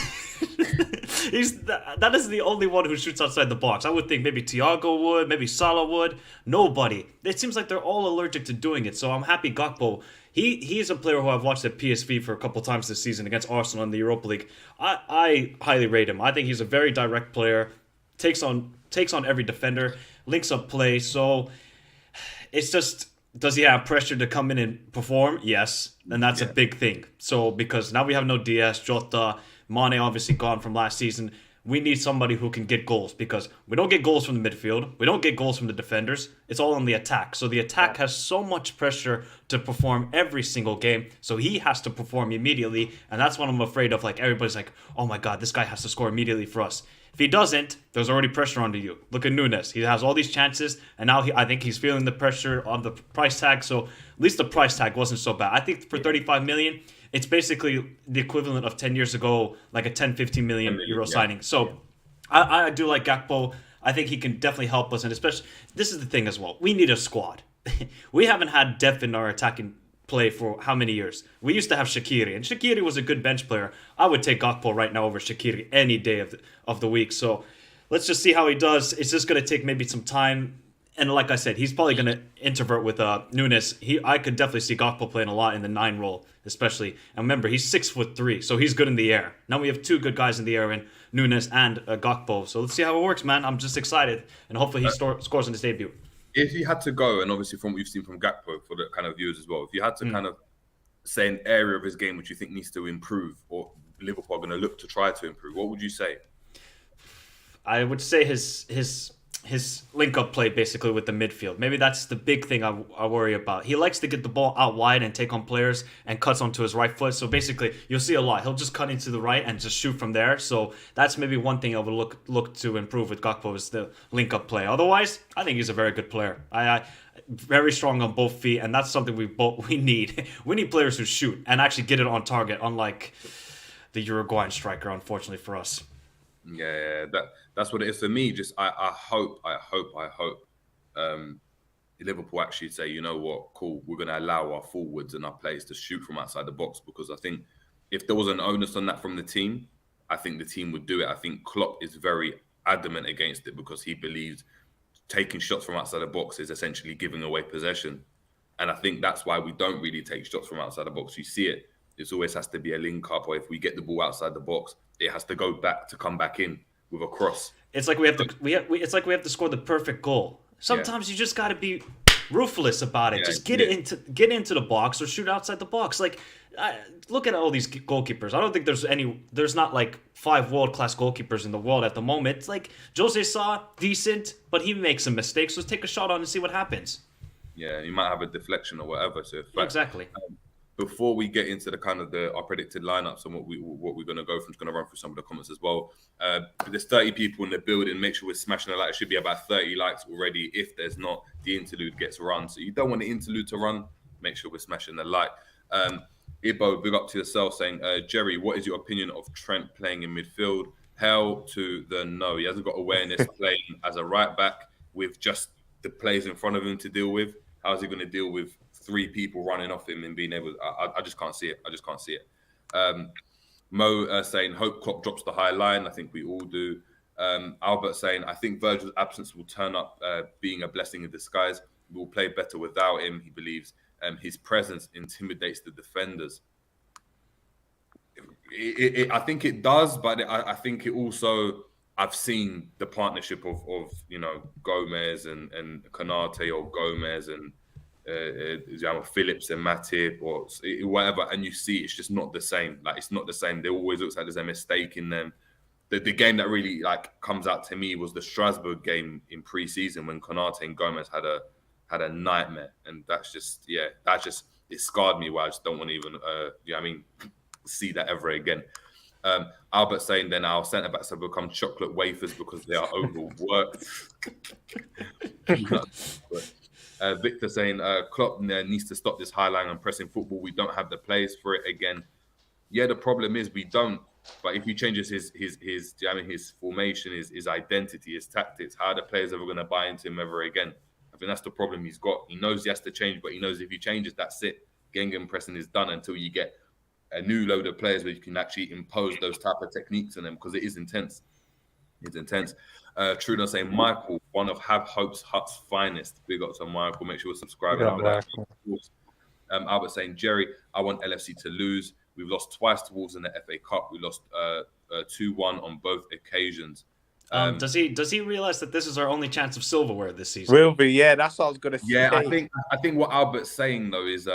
That is the only one who shoots outside the box. I would think maybe Thiago would, maybe Salah would. Nobody. It seems like they're all allergic to doing it. So I'm happy Gakpo. He's a player who I've watched at PSV for a couple times this season against Arsenal in the Europa League. I highly rate him. I think he's a very direct player. Takes on every defender. Links up play. So it's just, does he have pressure to come in and perform? Yes. And that's a big thing. So because now we have no Diaz, Jota, Mane obviously gone from last season. We need somebody who can get goals because we don't get goals from the midfield. We don't get goals from the defenders. It's all on the attack. So the attack has so much pressure to perform every single game. So he has to perform immediately. And that's what I'm afraid of. Like, everybody's like, oh my God, this guy has to score immediately for us. If he doesn't, there's already pressure under you. Look at Nunes. He has all these chances. And now I think he's feeling the pressure on the price tag. So at least the price tag wasn't so bad. I think for 35 million, it's basically the equivalent of 10 years ago, like a 10, 15 million euro signing. So I do like Gakpo. I think he can definitely help us. And especially, this is the thing as well. We need a squad. We haven't had depth in our attacking play for how many years? We used to have Shaqiri, and Shaqiri was a good bench player. I would take Gakpo right now over Shaqiri any day of the week. So let's just see how he does. It's just going to take maybe some time. And like I said, he's probably going to introvert with Nunes. I could definitely see Gakpo playing a lot in the 9 role, especially. And remember, he's 6'3", so he's good in the air. Now we have 2 good guys in the air in Nunes and Gakpo. So let's see how it works, man. I'm just excited. And hopefully he scores in his debut. If you had to go, and obviously from what we've seen from Gakpo for the kind of viewers as well, if you had to kind of say an area of his game which you think needs to improve or Liverpool are going to look to try to improve, what would you say? I would say his link-up play basically with the midfield. Maybe that's the big thing I worry about. He likes to get the ball out wide and take on players and cuts onto his right foot. So basically, you'll see a lot. He'll just cut into the right and just shoot from there. So that's maybe one thing I would look to improve with Gakpo is the link-up play. Otherwise, I think he's a very good player. I very strong on both feet, and that's something we need. We need players who shoot and actually get it on target, unlike the Uruguayan striker, unfortunately for us. Yeah, that's what it is for me. Just I hope Liverpool actually say, you know what, cool, we're going to allow our forwards and our players to shoot from outside the box, because I think if there was an onus on that from the team, I think the team would do it. I think Klopp is very adamant against it because he believes taking shots from outside the box is essentially giving away possession. And I think that's why we don't really take shots from outside the box. You see it. It always has to be a link up, or if we get the ball outside the box, it has to go back to come back in with a cross. It's like we have to score the perfect goal. Sometimes you just got to be ruthless about it. Just get into the box or shoot outside the box. Like, look at all these goalkeepers. I don't think there's not like 5 world-class goalkeepers in the world at the moment. It's like Jose Sa, decent, but he makes some mistakes. So take a shot on and see what happens. Yeah, you might have a deflection or whatever. So exactly. Before we get into the kind of our predicted lineups and what we're going to go from, just going to run through some of the comments as well. There's 30 people in the building. Make sure we're smashing the like. It should be about 30 likes already. If there's not, the interlude gets run. So you don't want the interlude to run. Make sure we're smashing the like. Ibo, big up to yourself, saying, Jerry, what is your opinion of Trent playing in midfield? Hell to the no. He hasn't got awareness playing as a right back with just the players in front of him to deal with. How's he going to deal with 3 people running off him and being able? I just can't see it. Mo saying, hope Klopp drops the high line. I think we all do. Albert saying, I think Virgil's absence will turn up being a blessing in disguise. We will play better without him. He believes his presence intimidates the defenders. I think it does, but I think it also. I've seen the partnership of Gomez and Konate, or Gomez and Phillips and Matip or whatever, and you see it's just not the same. Like, it's not the same. There always looks like there's a mistake in them. The game that really comes out to me was the Strasbourg game in pre-season when Konate and Gomez had a nightmare, and that's just it scarred me. Where I just don't want to even see that ever again. Albert saying then our centre backs have become chocolate wafers because they are overworked. Victor saying Klopp needs to stop this high line and pressing football. We don't have the players for it again. Yeah, the problem is we don't. But if he changes his formation, his identity, his tactics, how are the players ever going to buy into him ever again? I think that's the problem he's got. He knows he has to change, but he knows if he changes, that's it. Gengen pressing is done until you get a new load of players where you can actually impose those type of techniques on them, because it is intense. It's intense. Trudeau saying, Michael, one of Have Hope's Hut's finest. Big up to Michael. Make sure you're subscribing. Albert saying, Jerry, I want LFC to lose. We've lost twice to Wolves in the FA Cup. We lost 2-1 on both occasions. Does he realize that this is our only chance of silverware this season? Will be, yeah. That's what I was going to say. Yeah, I think what Albert's saying though is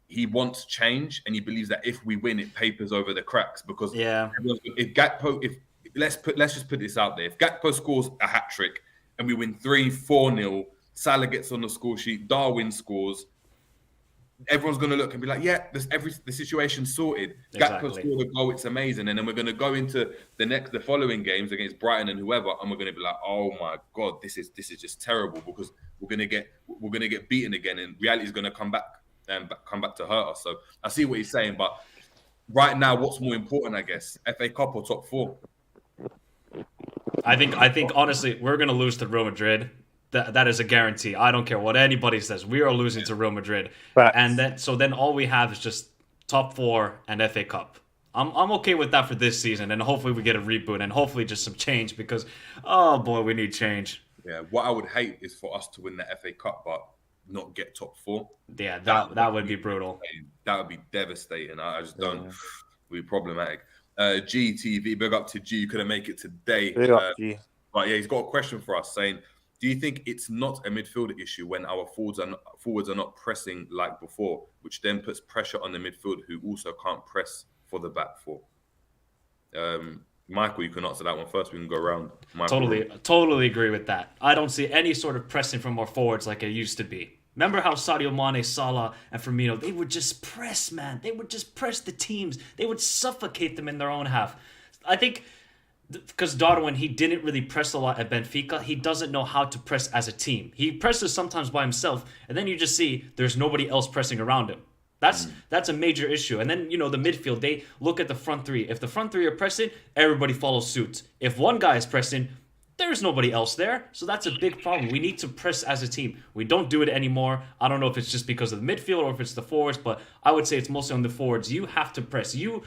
he wants change, and he believes that if we win, it papers over the cracks. Because if Gakpo, let's just put this out there: if Gakpo scores a hat trick and we win 3-4-0, Salah gets on the score sheet, Darwin scores, everyone's going to look and be like, yeah, the situation's sorted. Exactly. Gakpo scored a goal, it's amazing. And then we're going to go into the following games against Brighton and whoever, and we're going to be like, oh my God, this is just terrible, because we're going to get beaten again, and reality is going to come back to hurt us. So I see what he's saying, but right now, what's more important, I guess, FA Cup or top 4? I think honestly, we're going to lose to Real Madrid. That is a guarantee. I don't care what anybody says. We are losing to Real Madrid. Facts. And then all we have is just top 4 and FA Cup. I'm okay with that for this season, and hopefully we get a reboot and hopefully just some change, because oh boy, we need change. Yeah, what I would hate is for us to win the FA Cup but not get top 4. Yeah, that would be brutal. That would be devastating. I just don't. Would be problematic. GTV, big up to G. You couldn't make it today. Big up, G. But yeah, he's got a question for us saying, do you think it's not a midfield issue when our forwards are not pressing like before, which then puts pressure on the midfield, who also can't press for the back 4? Michael, you can answer that one first. We can go around. Michael. Totally agree with that. I don't see any sort of pressing from our forwards like it used to be. Remember how Sadio Mane, Salah, and Firmino, they would just press, man. They would just press the teams. They would suffocate them in their own half. I think because Darwin, he didn't really press a lot at Benfica. He doesn't know how to press as a team. He presses sometimes by himself, and then you just see there's nobody else pressing around him. That's a major issue. And then, the midfield, they look at the front 3. If the front 3 are pressing, everybody follows suit. If one guy is pressing, there's nobody else there. So that's a big problem. We need to press as a team. We don't do it anymore. I don't know if it's just because of the midfield or if it's the forwards, but I would say it's mostly on the forwards. You have to press. You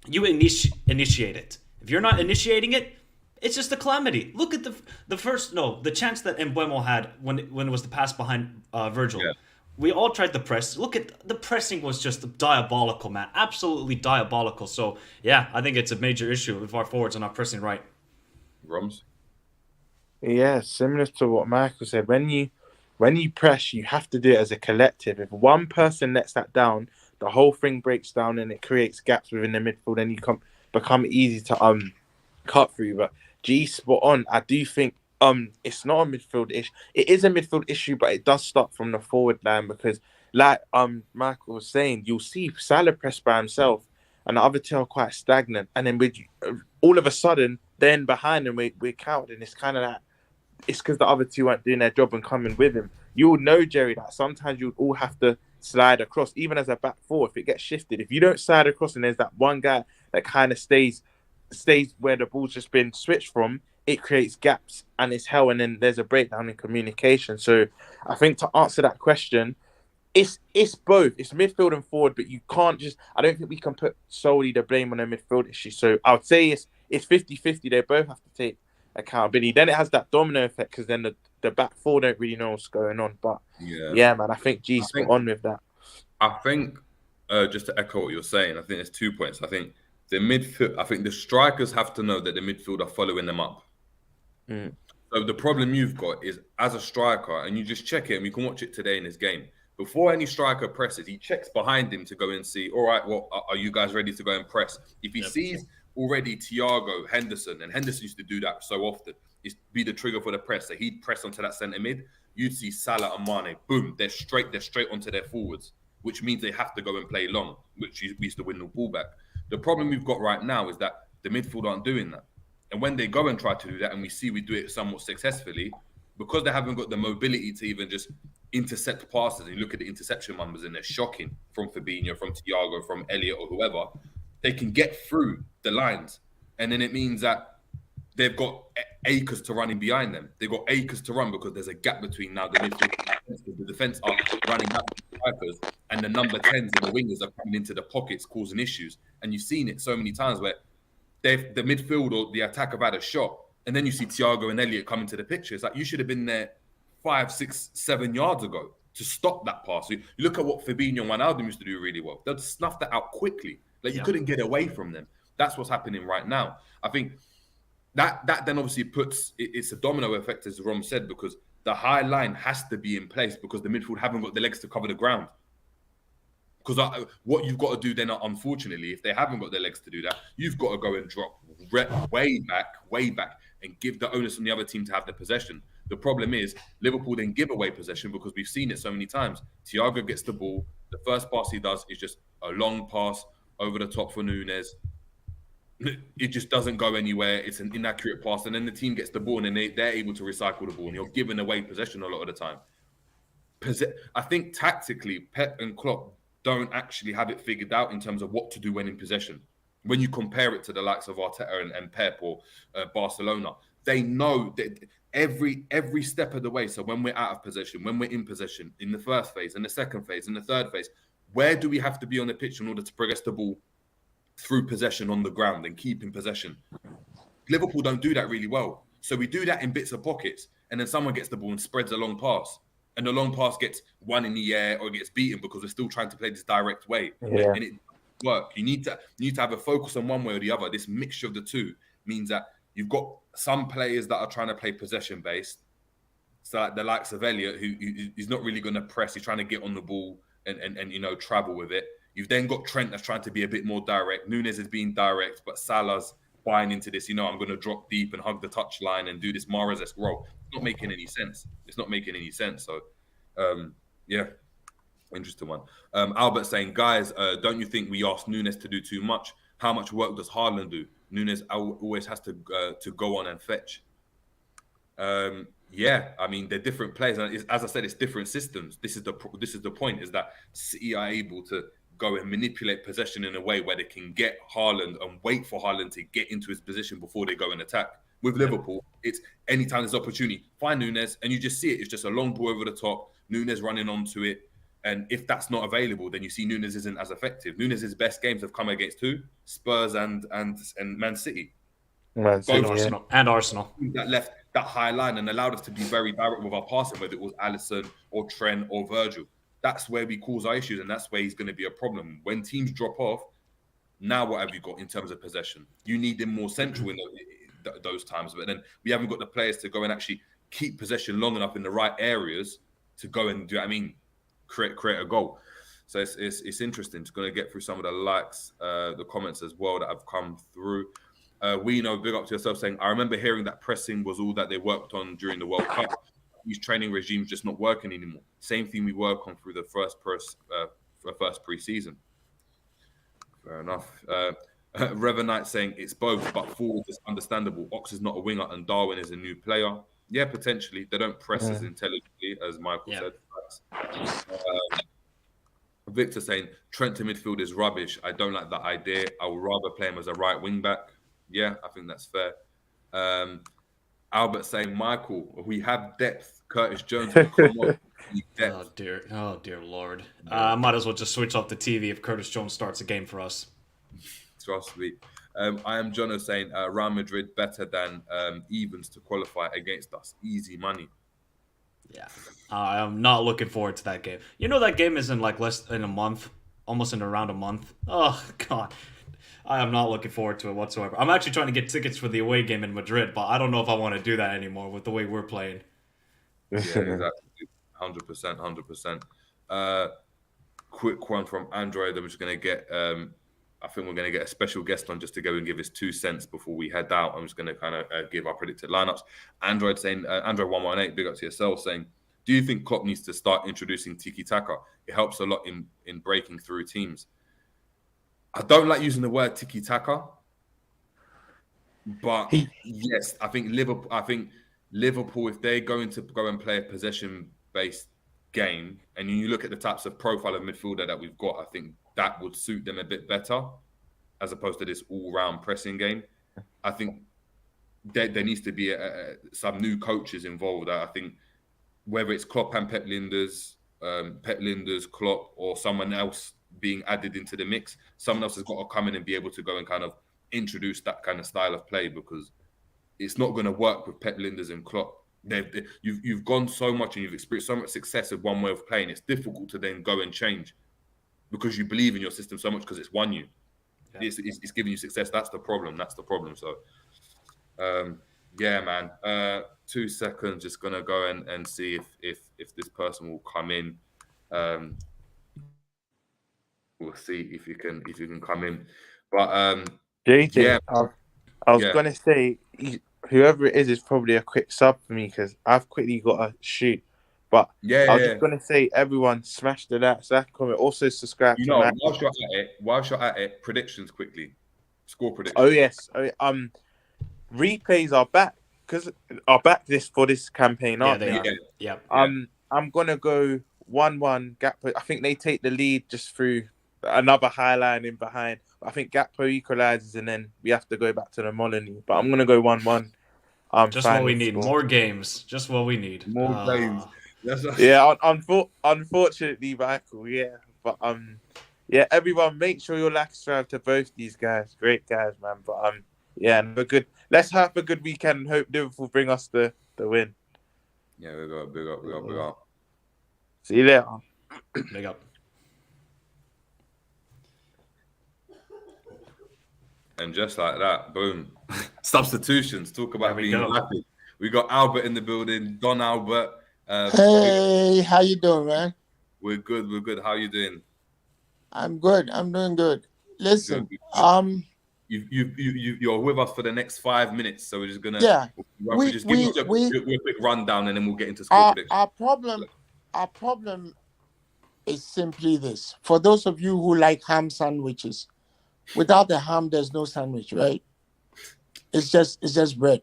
initiate it. If you're not initiating it, it's just a calamity. Look at the chance that Mbeumo had when it was the pass behind Virgil. Yeah. We all tried the press. Look at the pressing was just diabolical, man. Absolutely diabolical. So, yeah, I think it's a major issue if our forwards are not pressing right. Romz? Yeah, similar to what Michael said. When you press, you have to do it as a collective. If one person lets that down, the whole thing breaks down and it creates gaps within the midfield, and you become easy to cut through. But G, spot on. I do think it's not a midfield issue. It is a midfield issue, but it does start from the forward line, because like Michael was saying, you'll see Salah press by himself and the other 2 are quite stagnant, and then all of a sudden then behind them we're cowed, and it's kind of like it's because the other 2 weren't doing their job and coming with him. You will know, Jerry, that sometimes you'll all have to slide across, even as a back 4. If it gets shifted, if you don't slide across and there's that one guy that kind of stays where the ball's just been switched from, it creates gaps and it's hell, and then there's a breakdown in communication. So I think to answer that question, it's both. It's midfield and forward, but you can't I don't think we can put solely the blame on a midfield issue. So I would say it's 50-50. They both have to take accountability. Then it has that domino effect, because then the back 4 don't really know what's going on. But yeah, man, I think G's spot on with that. I think just to echo what you're saying, I think there's 2 points. I think the strikers have to know that the midfield are following them up. So the problem you've got is, as a striker, and you just check it, and we can watch it today in this game, before any striker presses, he checks behind him to go and see, all right, well, are you guys ready to go and press? If he sees already Thiago, Henderson, and Henderson used to do that so often, is be the trigger for the press. So he'd press onto that centre mid. You'd see Salah and Mane, boom, they're straight onto their forwards, which means they have to go and play long, which we used to win the ball back. The problem we've got right now is that the midfield aren't doing that. And when they go and try to do that, and we see we do it somewhat successfully, because they haven't got the mobility to even just intercept passes, and you look at the interception numbers and they're shocking, from Fabinho, from Thiago, from Elliott or whoever, they can get through the lines. And then it means that they've got acres to run in behind them. They've got acres to run because there's a gap between now the midfield. The defence are running back to the strikers, and the number 10s and the wingers are coming into the pockets causing issues. And you've seen it so many times where the midfield or the attack have had a shot, and then you see Thiago and Elliott coming to the picture. It's like you should have been there 5, 6, 7 yards ago to stop that pass. You look at what Fabinho and Wijnaldum used to do really well. They'd snuff that out quickly. You couldn't get away from them. That's what's happening right now. I think that then obviously it's a domino effect, as Rom said, because the high line has to be in place, because the midfield haven't got the legs to cover the ground. Because what you've got to do then, unfortunately, if they haven't got their legs to do that, you've got to go and drop way back, and give the onus on the other team to have the possession. The problem is Liverpool then give away possession because we've seen it so many times. Thiago gets the ball. The first pass he does is just a long pass over the top for Nunes. It just doesn't go anywhere. It's an inaccurate pass. And then the team gets the ball and then they're able to recycle the ball. And you're giving away possession a lot of the time. I think tactically, Pep and Klopp don't actually have it figured out in terms of what to do when in possession. When you compare it to the likes of Arteta and Pep or Barcelona, they know that every step of the way. So when we're out of possession, when we're in possession, in the first phase, in the second phase, in the third phase, where do we have to be on the pitch in order to progress the ball through possession on the ground and keep in possession? Liverpool don't do that really well. So we do that in bits of pockets, and then someone gets the ball and spreads a long pass. And the long pass gets one in the air or gets beaten because we're still trying to play this direct way. Yeah. And it doesn't work. You need to have a focus on one way or the other. This mixture of the two means that you've got some players that are trying to play possession based. So like the likes of Elliott, who is not really going to press. He's trying to get on the ball and travel with it. You've then got Trent that's trying to be a bit more direct. Nunes is being direct, but Salah's buying into this. I'm going to drop deep and hug the touchline and do this Mahrez-esque role. It's not making any sense. So, interesting one. Albert saying, guys, don't you think we asked Nunes to do too much? How much work does Haaland do? Nunes always has to go on and fetch. Yeah, I mean, they're different players. And as I said, it's different systems. This is the point, is that City are able to go and manipulate possession in a way where they can get Haaland and wait for Haaland to get into his position before they go and attack. With Liverpool, it's anytime there's opportunity, find Nunes, and you just see it. It's just a long ball over the top, Nunes running onto it. And if that's not available, then you see Nunes isn't as effective. Nunes' best games have come against who? Spurs and Man City. And Arsenal. That left that high line and allowed us to be very direct with our passing, whether it was Alisson or Trent or Virgil. That's where we cause our issues, and that's where he's going to be a problem. When teams drop off, now what have you got in terms of possession? You need them more central in those times, but then we haven't got the players to go and actually keep possession long enough in the right areas to go and create a goal. So it's interesting. It's going to get through some of the likes, the comments as well that have come through. We know, big up to yourself, saying, I remember hearing that pressing was all that they worked on during the World Cup. These training regimes just not working anymore. Same thing we work on through the first pre-season. Fair enough. Revenite saying it's both, but forward is understandable. Ox is not a winger and Darwin is a new player. Yeah, potentially. They don't press as intelligently as Michael said. Victor saying Trent to midfield is rubbish. I don't like that idea. I would rather play him as a right wing back. Yeah, I think that's fair. Albert saying, Michael, we have depth. Curtis Jones will come on. Oh dear Lord. Might as well just switch off the TV if Curtis Jones starts a game for us. Trust me. I am Jono saying Real Madrid better than evens to qualify against us. Easy money. Yeah. I'm not looking forward to that game. You know that game is in like less than a month, almost in around a month. Oh, God. I am not looking forward to it whatsoever. I'm actually trying to get tickets for the away game in Madrid, but I don't know if I want to do that anymore with the way we're playing. Yeah, exactly. 100%. Quick one from Android. I'm just going to get... I think we're going to get a special guest on just to go and give his 2 cents before we head out. I'm just going to kind of give our predicted lineups. Android saying, Android 118, big up to yourself, saying, do you think Klopp needs to start introducing tiki-taka? It helps a lot in breaking through teams. I don't like using the word tiki-taka, but yes, I think Liverpool, if they're going to go and play a possession-based game, and you look at the types of profile of midfielder that we've got, I think that would suit them a bit better as opposed to this all-round pressing game. I think there needs to be some new coaches involved. I think whether it's Klopp and Pep Linders, Klopp, or someone else being added into the mix, someone else has got to come in and be able to go and kind of introduce that kind of style of play, because it's not going to work with Pep Linders and Klopp. You've gone so much and you've experienced so much success with one way of playing. It's difficult to then go and change because you believe in your system so much because it's won you. Yeah. It's giving you success. That's the problem. So, yeah, man. 2 seconds. Just gonna go and see if this person will come in. we'll see if you can come in. But JJ, yeah, I was gonna say whoever it is probably a quick sub for me because I've quickly got to shoot. But I was just gonna say, everyone smash the that comment. Also subscribe to my. Whilst you're at it, predictions quickly. Score predictions. Oh yes. Replays are back for this campaign, aren't they? Yeah. I'm gonna go 1-1 Gakpo. I think they take the lead just through another high line in behind. I think Gakpo equalizes and then we have to go back to the Molyneux. But I'm gonna go 1-1. Just what we need. More games. Just what we need. More games. Yeah, unfortunately, Michael. Yeah, but yeah, everyone, make sure you like subscribe to both these guys. Great guys, man. But yeah, let's have a good weekend and hope Liverpool bring us the win. Yeah, big up. See you later. Big up. And just like that, boom. Substitutions. Talk about being happy. We got Albert in the building. Don Albert. Hey, how you doing, man? We're good. How you doing? I'm good. I'm doing good. Listen, you're with us for the next 5 minutes, so we're just gonna give you a quick rundown, and then we'll get into score predictions. Our problem is simply this: for those of you who like ham sandwiches, without the ham, there's no sandwich, right? It's just bread.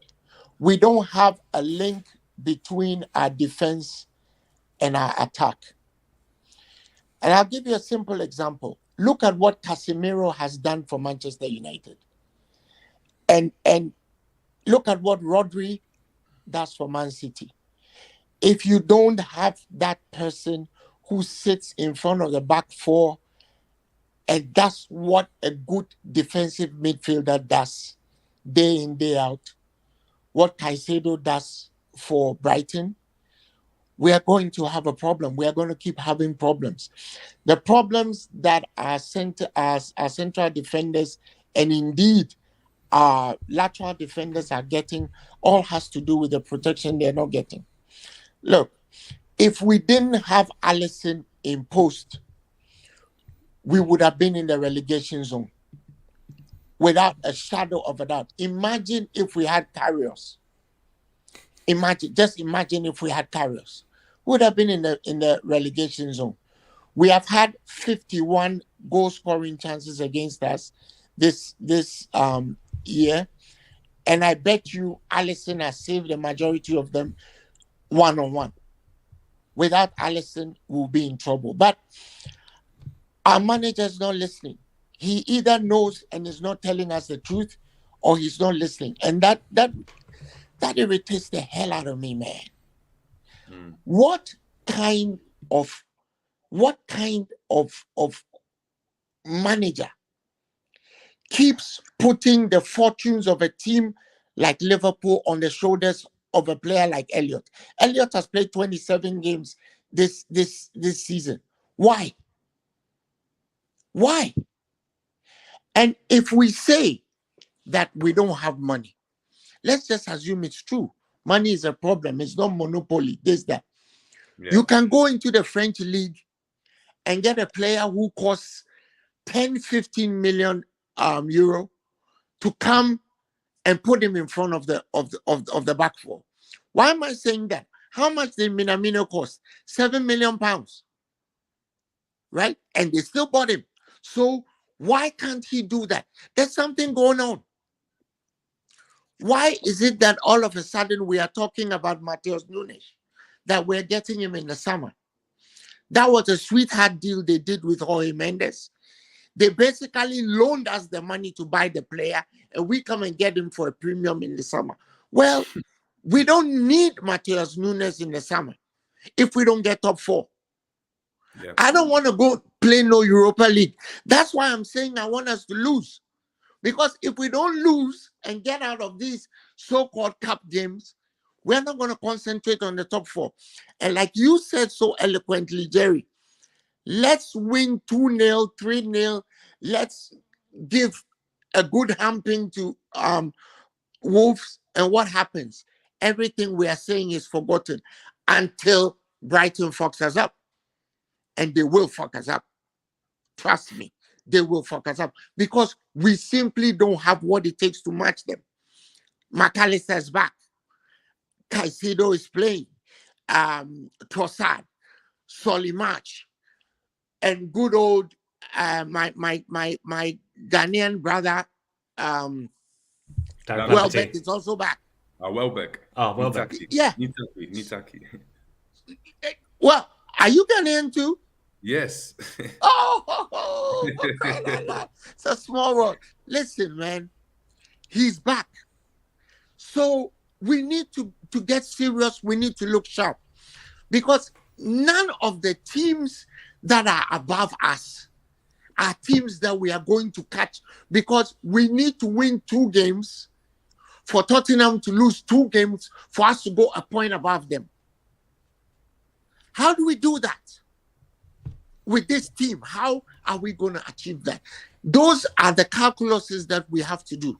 We don't have a link between our defense and our attack. And I'll give you a simple example. Look at what Casemiro has done for Manchester United. And look at what Rodri does for Man City. If you don't have that person who sits in front of the back four, and that's what a good defensive midfielder does day in, day out, what Caicedo does for Brighton, we are going to have a problem. We are going to keep having problems. The problems that our central defenders and indeed our lateral defenders are getting all has to do with the protection they're not getting. Look, if we didn't have Alisson in post, we would have been in the relegation zone without a shadow of a doubt. Imagine if we had Karius. Just imagine if we had Karius. We would have been in the relegation zone. We have had 51 goal-scoring chances against us this year, and I bet you Alisson has saved the majority of them one-on-one. Without Alisson, we'll be in trouble. But our manager's not listening. He either knows and is not telling us the truth, or he's not listening, and that irritates the hell out of me, man. What kind of manager keeps putting the fortunes of a team like Liverpool on the shoulders of a player like Elliott? Elliott has played 27 games this season. Why? And if we say that we don't have money, let's just assume it's true. Money is a problem. It's not monopoly. That. Yeah. You can go into the French league and get a player who costs 10, 15 million euro to come and put him in front of the back four. Why am I saying that? How much did Minamino cost? £7 million, right? And they still bought him. So why can't he do that? There's something going on. Why is it that all of a sudden we are talking about Matheus Nunes, that we're getting him in the summer? That was a sweetheart deal they did with Jorge Mendes. They basically loaned us the money to buy the player, and we come and get him for a premium in the summer. Well, we don't need Matheus Nunes in the summer if we don't get top four. Yeah. I don't want to go play no Europa League. That's why I'm saying I want us to lose. Because if we don't lose and get out of these so-called cup games, we're not going to concentrate on the top four. And like you said so eloquently, Jerry, let's win 2-0, 3-0. Let's give a good humping to Wolves. And what happens? Everything we are saying is forgotten until Brighton fucks us up. And they will fuck us up. Trust me. they will fuck us up because we simply don't have what it takes to match them. McAllister's back. Caicedo is playing. Trossard, Solly March, and good old my Ghanaian brother Welbeck is also back. Welbeck. Welbeck. Yeah. Nitaki. Well, are you Ghanaian too? Yes. Oh, it's a small world. Listen, man, he's back. So we need to get serious. We need to look sharp because none of the teams that are above us are teams that we are going to catch because we need to win 2 games for Tottenham to lose 2 games for us to go a point above them. How do we do that? With this team, how are we going to achieve that? Those are the calculuses that we have to do.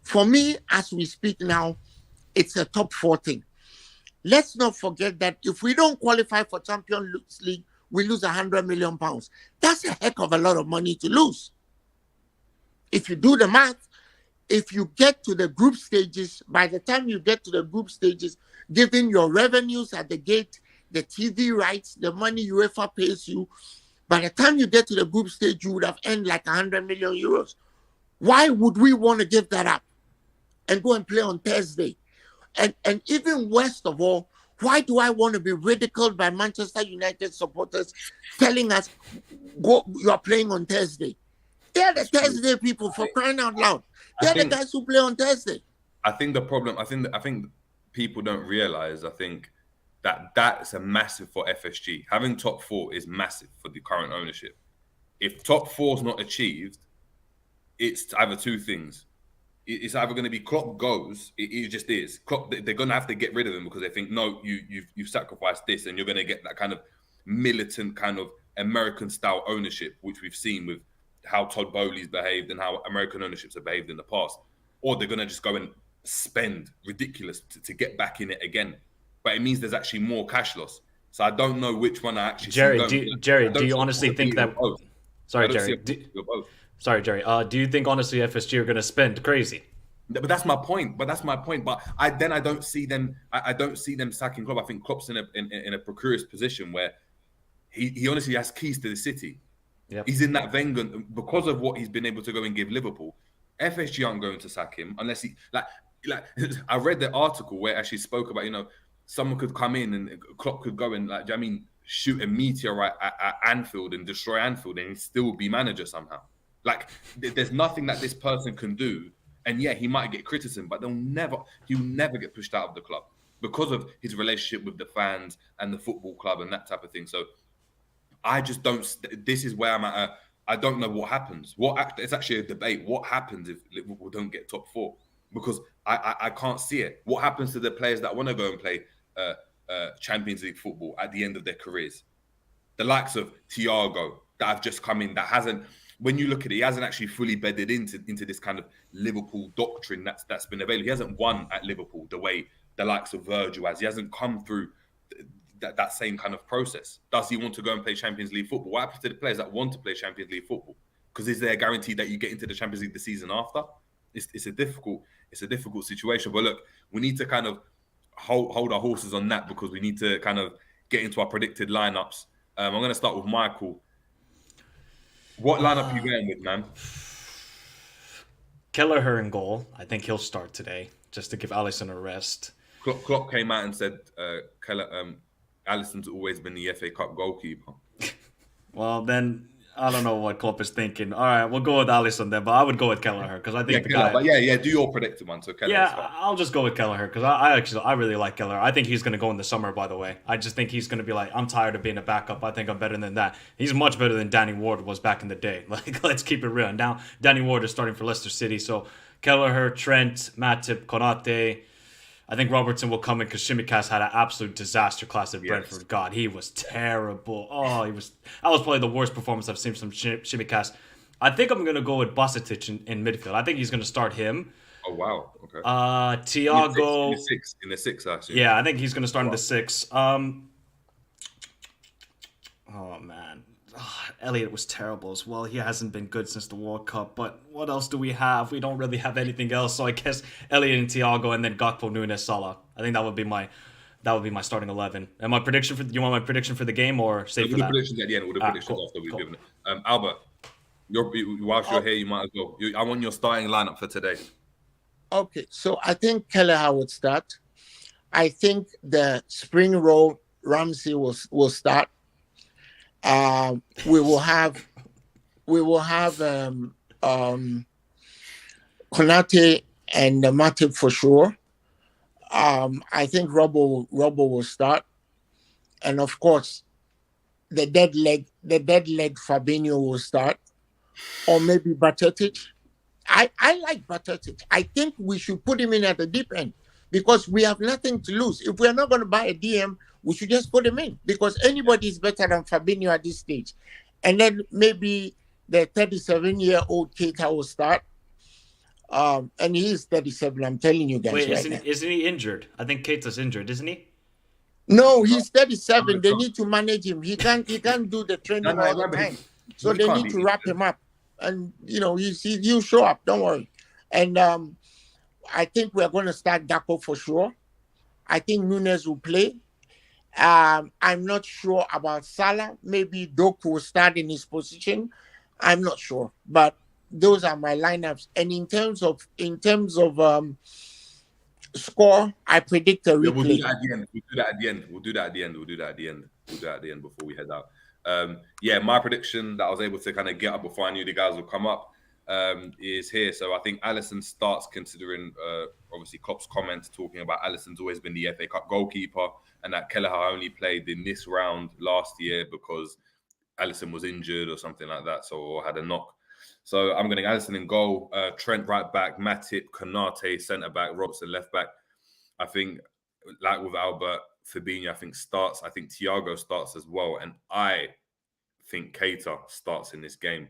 For me, as we speak now, it's a top 4 thing. Let's not forget that if we don't qualify for Champions League, we lose £100 million. That's a heck of a lot of money to lose. If you do the math, if you get to the group stages, by the time you get to the group stages, given your revenues at the gate, the TV rights, the money UEFA pays you, by the time you get to the group stage, you would have earned like 100 million euros. Why would we want to give that up and go and play on Thursday? And even worst of all, why do I want to be ridiculed by Manchester United supporters telling us, "Go, you are playing on Thursday"? They're the Thursday people, for crying out loud. They're the guys who play on Thursday. I think the problem, I think people don't realize, I think that's a massive for FSG. Having top 4 is massive for the current ownership. If top 4 is not achieved, it's either 2 things. It's either going to be Klopp goes, it just is. Klopp, they're going to have to get rid of him because they think, no, you've sacrificed this and you're going to get that kind of militant kind of American-style ownership, which we've seen with how Todd Bowley's behaved and how American ownerships have behaved in the past. Or they're going to just go and spend ridiculous to get back in it again. But it means there's actually more cash loss. So I don't know which one I actually see. Jerry, do you honestly think that... Sorry, Jerry. Sorry, Jerry. Do you think, honestly, FSG are going to spend crazy? But that's my point. But I don't see them. I don't see them sacking Klopp. I think Klopp's in a precarious position where he honestly has keys to the city. Yep. He's in that Wenger because of what he's been able to go and give Liverpool. FSG aren't going to sack him unless he like. I read the article where it actually spoke about someone could come in and Klopp could go and shoot a meteorite at Anfield and destroy Anfield and he'd still be manager somehow. Like, there's nothing that this person can do. And yeah, he might get criticism, but he'll never get pushed out of the club because of his relationship with the fans and the football club and that type of thing. So I just don't, this is where I'm at. I don't know what happens. It's actually a debate. What happens if Liverpool don't get top 4? Because I can't see it. What happens to the players that want to go and play Champions League football at the end of their careers? The likes of Thiago that have just come in, that hasn't, when you look at it, he hasn't actually fully bedded into this kind of Liverpool doctrine that's been available. He hasn't won at Liverpool the way the likes of Virgil has. He hasn't come through that same kind of process. Does he want to go and play Champions League football? What happens to the players that want to play Champions League football? Because is there a guarantee that you get into the Champions League the season after? It's a difficult situation. But look, we need to kind of hold our horses on that because we need to kind of get into our predicted lineups. I'm going to start with Michael. What lineup are you going with, man? Kelleher in goal. I think he'll start today just to give Alisson a rest. Klopp came out and said Alisson's always been the FA Cup goalkeeper. Well, then I don't know what Klopp is thinking. All right, we'll go with Alisson then, but I would go with Kelleher because I think the guy. But do your predicted one. So Kelleher, I'll just go with Kelleher because I really like Kelleher. I think he's going to go in the summer. By the way, I just think he's going to be like, I'm tired of being a backup. I think I'm better than that. He's much better than Danny Ward was back in the day. Like, let's keep it real. Now Danny Ward is starting for Leicester City, so Kelleher, Trent, Matip, Konate. I think Robertson will come in because Tsimikas had an absolute disaster class at Brentford. God, he was terrible. That was probably the worst performance I've seen from Tsimikas. I think I'm going to go with Bajcetic in midfield. I think he's going to start him. Oh, wow. Okay. Thiago. In the six, actually. Yeah, I think he's going to start in the 6. Oh, man. Elliott was terrible as well. He hasn't been good since the World Cup. But what else do we have? We don't really have anything else. So I guess Elliott and Thiago, and then Gakpo, Nunes, Salah. I think that would be my starting 11. And my prediction you want my prediction for the game or save for that? Predictions at the end. All the predictions after we've given it. Albert, whilst you're here, you might as well. I want your starting lineup for today. Okay, so I think Kelleher would start. I think the spring role Ramsey will start. We will have Konate and Matip for sure. I think Robbo will start, and of course, the dead leg Fabinho will start, or maybe Batatic. I like Batatic. I think we should put him in at the deep end because we have nothing to lose. If we are not going to buy a DM, we should just put him in because anybody is better than Fabinho at this stage. And then maybe the 37-year-old Keita will start. And he is 37, I'm telling you guys. Wait, right isn't he injured? I think Keita's injured, isn't he? No, he's 37. They need to manage him. He can't do the training all the time. So they need to wrap him up. And, you show up. Don't worry. And I think we're going to start Gakpo for sure. I think Nunes will play. I'm not sure about Salah. Maybe Doku will start in his position. I'm not sure. But those are my lineups. And in terms of score, I predict a replay. We'll do that at the end. We'll do that at the end before we head out. My prediction that I was able to kind of get up before I knew the guys would come up is here. So I think Alisson starts, considering obviously Klopp's comments talking about Alisson's always been the FA Cup goalkeeper and that Kelleher only played in this round last year because Alisson was injured or something like that, or had a knock. So I'm going to Alisson in goal, Trent right back, Matip, Konate centre back, Robson left back. I think, like with Albert, Fabinho, I think starts. I think Thiago starts as well. And I think Keita starts in this game.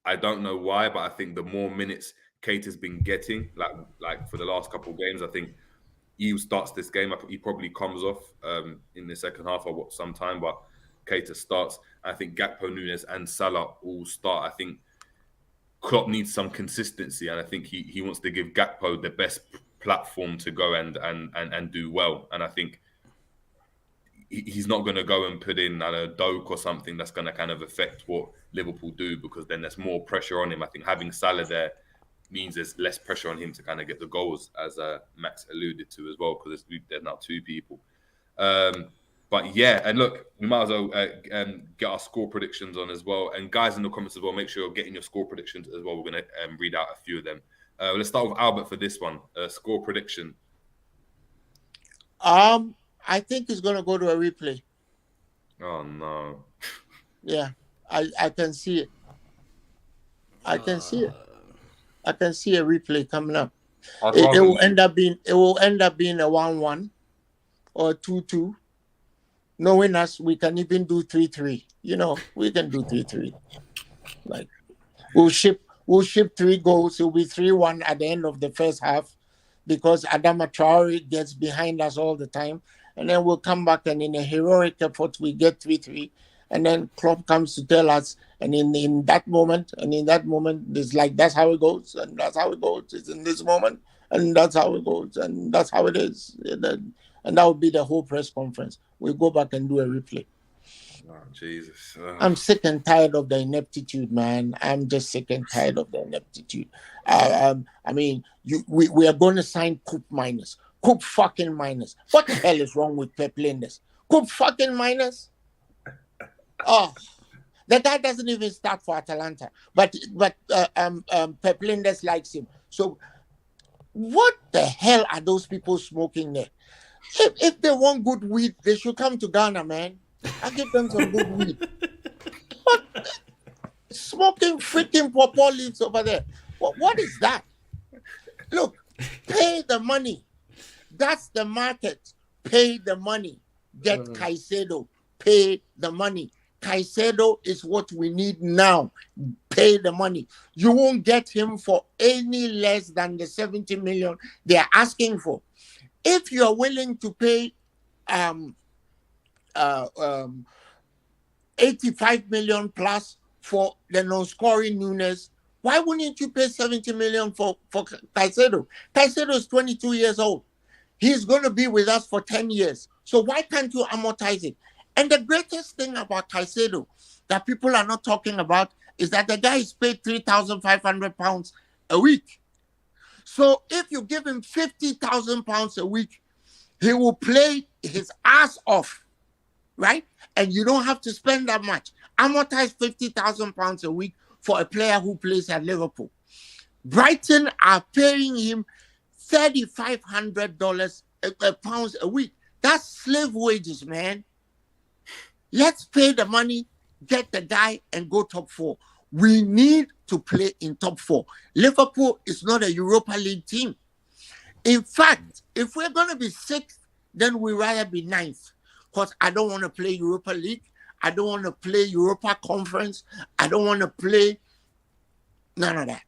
I don't know why, but I think the more minutes Keita's been getting, like for the last couple of games, I think he starts this game. He probably comes off in the second half or sometime, but Keita starts. I think Gakpo, Nunes and Salah all start. I think Klopp needs some consistency, and I think he wants to give Gakpo the best platform to go and do well. And I think he's not going to go and put in a Doak or something that's going to kind of affect what Liverpool do, because then there's more pressure on him. I think having Salah there means there's less pressure on him to kind of get the goals, as Max alluded to as well, because there's now two people. But yeah, and look, we might as well get our score predictions on as well. And guys in the comments as well, make sure you're getting your score predictions as well. We're going to read out a few of them. Let's start with Albert for this one. Score prediction. I think it's going to go to a replay. Oh, no. Yeah, I can see it. I can see it. I can see a replay coming up. It will end up being a 1-1 or a 2-2. Knowing us, we can even do 3-3. We can do 3-3. Like we'll ship 3 goals. It'll be 3-1 at the end of the first half because Adama Traore gets behind us all the time. And then we'll come back and in a heroic effort, we get 3-3. And then Klopp comes to tell us, and in that moment, it's like, that's how it goes, and that's how it goes. It's in this moment, and that's how it goes, and that's how it is. And that would be the whole press conference. We'll go back and do a replay. Oh, Jesus. I'm sick and tired of the ineptitude, man. I'm just sick and tired of the ineptitude. We are going to sign Coop minus. Coop fucking minus. What the hell is wrong with Pep Linders? Coop fucking minus? Oh, the guy doesn't even start for Atalanta. But Pep Linders likes him. So what the hell are those people smoking there? If they want good weed, they should come to Ghana, man. I'll give them some good weed. But smoking freaking pawpaw leaves over there. What is that? Look, pay the money. That's the market. Pay the money. Get Caicedo. Pay the money. Caicedo is what we need now. Pay the money. You won't get him for any less than the 70 million they're asking for. If you're willing to pay 80 85 million plus for the non-scoring Nunes. Why wouldn't you pay 70 million for Caicedo? Caicedo is 22 years old. He's going to be with us for 10 years. So why can't you amortize it? And the greatest thing about Caicedo that people are not talking about is that the guy is paid £3,500 a week. So if you give him £50,000 a week, he will play his ass off, right? And you don't have to spend that much. Amortize £50,000 a week for a player who plays at Liverpool. Brighton are paying him $3,500 pounds a week. That's slave wages, man. Let's pay the money, get the guy, and go top 4. We need to play in top 4. Liverpool is not a Europa League team. In fact, if we're going to be 6th, then we'd rather be 9th. Because I don't want to play Europa League. I don't want to play Europa Conference. I don't want to play none of that.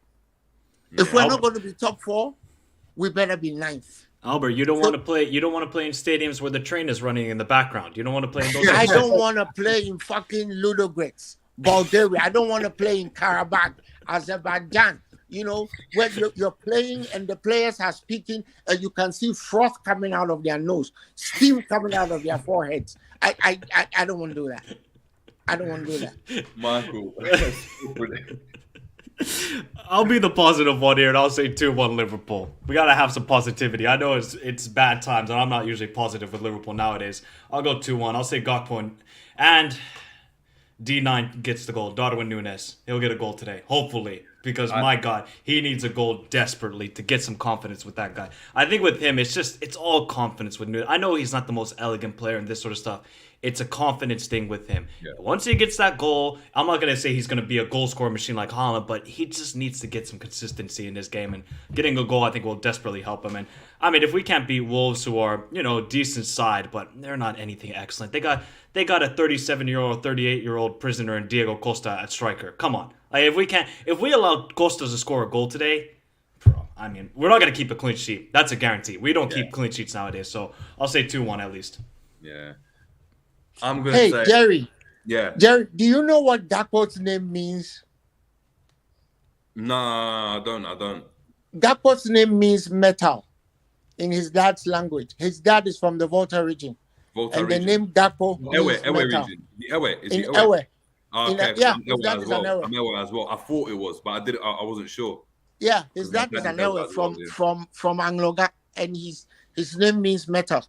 Yeah, if we're not going to be top 4, we better be 9th. Albert, you don't want to play. You don't want to play in stadiums where the train is running in the background. You don't want to play in those. I don't want to play in fucking Ludogorets, Bulgaria. I don't want to play in Karabakh, Azerbaijan. You know, where you're playing and the players are speaking, and you can see froth coming out of their nose, steam coming out of their foreheads. I don't want to do that. I don't want to do that. Michael. I'll be the positive one here, and I'll say 2-1 Liverpool. We gotta have some positivity. I know it's bad times, and I'm not usually positive with Liverpool nowadays. I'll go 2-1. I'll say Gakpo and D9 gets the goal. Darwin Núñez. He'll get a goal today, hopefully, because my God, he needs a goal desperately to get some confidence with that guy. I think with him, it's all confidence with Núñez. I know he's not the most elegant player and this sort of stuff. It's a confidence thing with him. Yeah. Once he gets that goal, I'm not going to say he's going to be a goal scorer machine like Haaland, but he just needs to get some consistency in his game. And getting a goal, I think, will desperately help him. And I mean, if we can't beat Wolves, who are, decent side, but they're not anything excellent. They got a 37-year-old, 38-year-old prisoner in Diego Costa at striker. Come on. Like, if we allow Costa to score a goal today, bro, I mean, we're not going to keep a clean sheet. That's a guarantee. We don't keep clean sheets nowadays. So I'll say 2-1 at least. Yeah. I'm going to say... Jerry. Yeah. Jerry, do you know what Gakpo's name means? Nah, I don't. Gakpo's name means metal in his dad's language. His dad is from the Volta region. The name Gakpo means metal. Region. The Ewe. Is in it Ewe. Okay. His dad is an Ewe. I'm Ewe as well. I thought it was, but I wasn't sure. Yeah, his dad is an Ewe from Angloga, and his name means metal.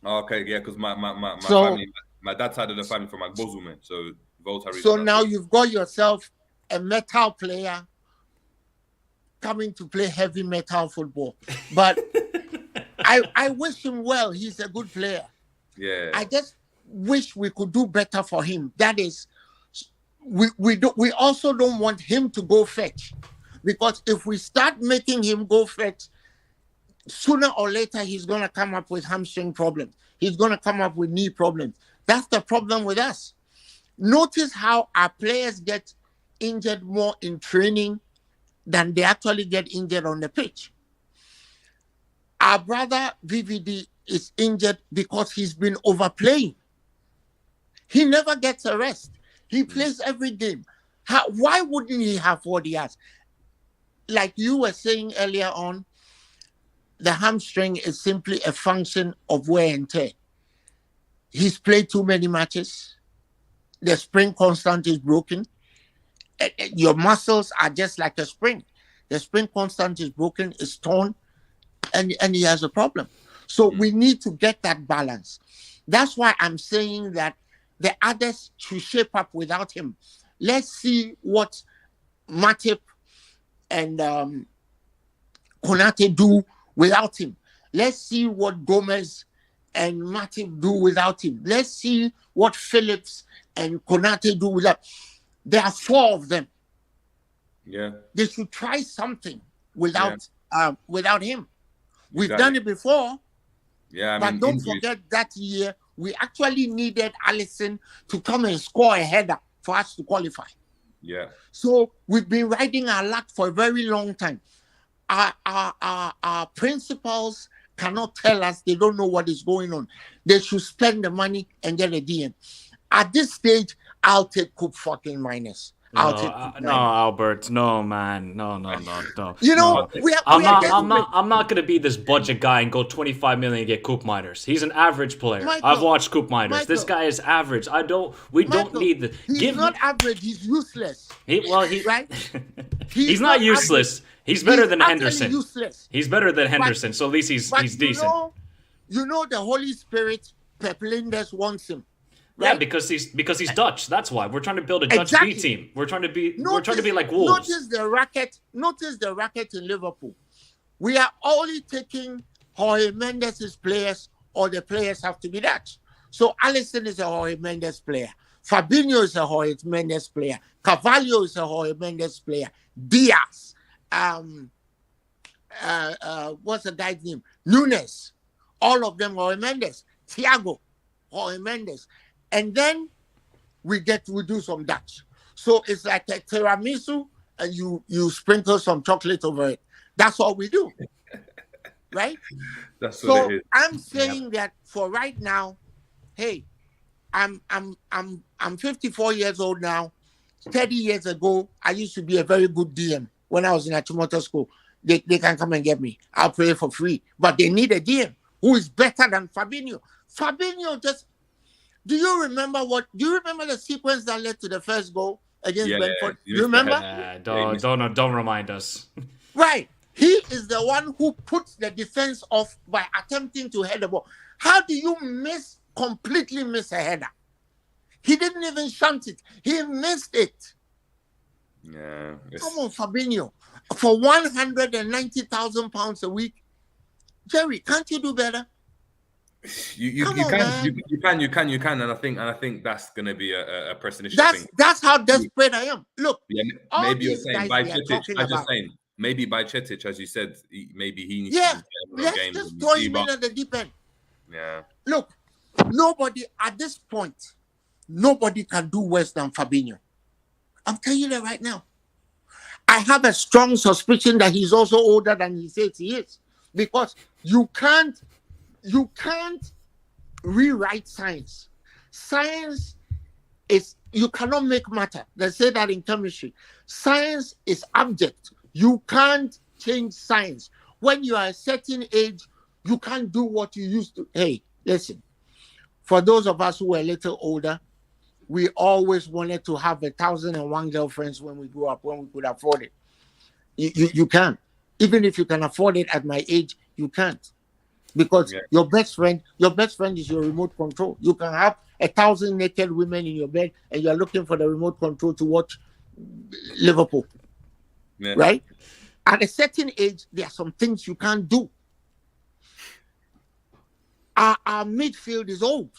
Okay, yeah, because my family... My dad's side of the family from Agbozume, so Volta. So now you've got yourself a metal player coming to play heavy metal football. But I wish him well. He's a good player. Yeah. I just wish we could do better for him. That is, we also don't want him to go fetch, because if we start making him go fetch, sooner or later he's gonna come up with hamstring problems. He's gonna come up with knee problems. That's the problem with us. Notice how our players get injured more in training than they actually get injured on the pitch. Our brother VVD is injured because he's been overplaying. He never gets a rest. He plays every game. Why wouldn't he have what he has? Like you were saying earlier on, the hamstring is simply a function of wear and tear. He's played too many matches. The spring constant is broken. Your muscles are just like a spring. The spring constant is broken, it's torn, and he has a problem. So we need to get that balance. That's why I'm saying that the others should shape up without him. Let's see what Matip and Konate do without him. Let's see what Gomez and Matip do without him. Let's see what Phillips and Konate do without. There are 4 of them. Yeah. They should try something without him. We've done it before. Yeah, but don't forget that year we actually needed Alisson to come and score a header for us to qualify. Yeah. So we've been riding our luck for a very long time. Our principals cannot tell us, they don't know what is going on. They should spend the money and get a DM. At this stage, I'll take Coop fucking minus. I'll take Coop No, minus. Albert. No, man. No. You know, No. I'm not gonna be this budget guy and go 25 million and get Coop Miners. He's an average player. Michael, I've watched Coop Miners. This Michael. guy is average. We don't need the. He's not average. He's useless. Right? He's not useless. Average. He's better than utterly Henderson. Useless. He's better than Henderson. So at least he's decent. You know the Holy Spirit, Pep Linders wants him. Right? Yeah, because he's Dutch. That's why we're trying to build a Dutch B team. We're trying to be like Wolves. Notice the racket in Liverpool. We are only taking Jorge Mendes' players, or the players have to be Dutch. So Alisson is a Jorge Mendes player. Fabinho is a Jorge Mendes player. Carvalho is a Jorge Mendes player. Diaz, what's the guy's name? Nunes. All of them Jorge Mendes. Thiago, Jorge Mendes. And then we do some Dutch. So it's like a tiramisu, and you sprinkle some chocolate over it. That's all we do. Right? That's what it is. I'm saying that for right now, hey, I'm 54 years old now. 30 years ago, I used to be a very good DM when I was in Achimota school. They can come and get me. I'll play for free. But they need a DM who is better than Fabinho. Fabinho just... Do you remember the sequence that led to the first goal against Brentford? You remember? Don't remind us. Right. He is the one who puts the defense off by attempting to head the ball. How do you completely miss a header? He didn't even shunt it. He missed it. Yeah. Come on, Fabinho. For £190,000 a week. Jerry, can't you do better? You can, and I think that's gonna be a pressing issue. That's how desperate I am. Look, maybe you're saying by Cetic. Maybe by Cetic, as you said, maybe he needs to let's just throw him in at the deep end. Yeah. Look, nobody at this point, nobody can do worse than Fabinho. I'm telling you that right now. I have a strong suspicion that he's also older than he says he is, because you can't rewrite science. Science is, you cannot make matter. They say that in chemistry. Science is object. You can't change science. When you are a certain age, you can't do what you used to. Hey, listen. For those of us who are a little older, we always wanted to have 1,001 girlfriends when we grew up, when we could afford it. You can't. Even if you can afford it at my age, you can't. Because your best friend is your remote control. You can have 1,000 naked women in your bed, and you're looking for the remote control to watch Liverpool. Yeah. Right? At a certain age, there are some things you can't do. Our midfield is old.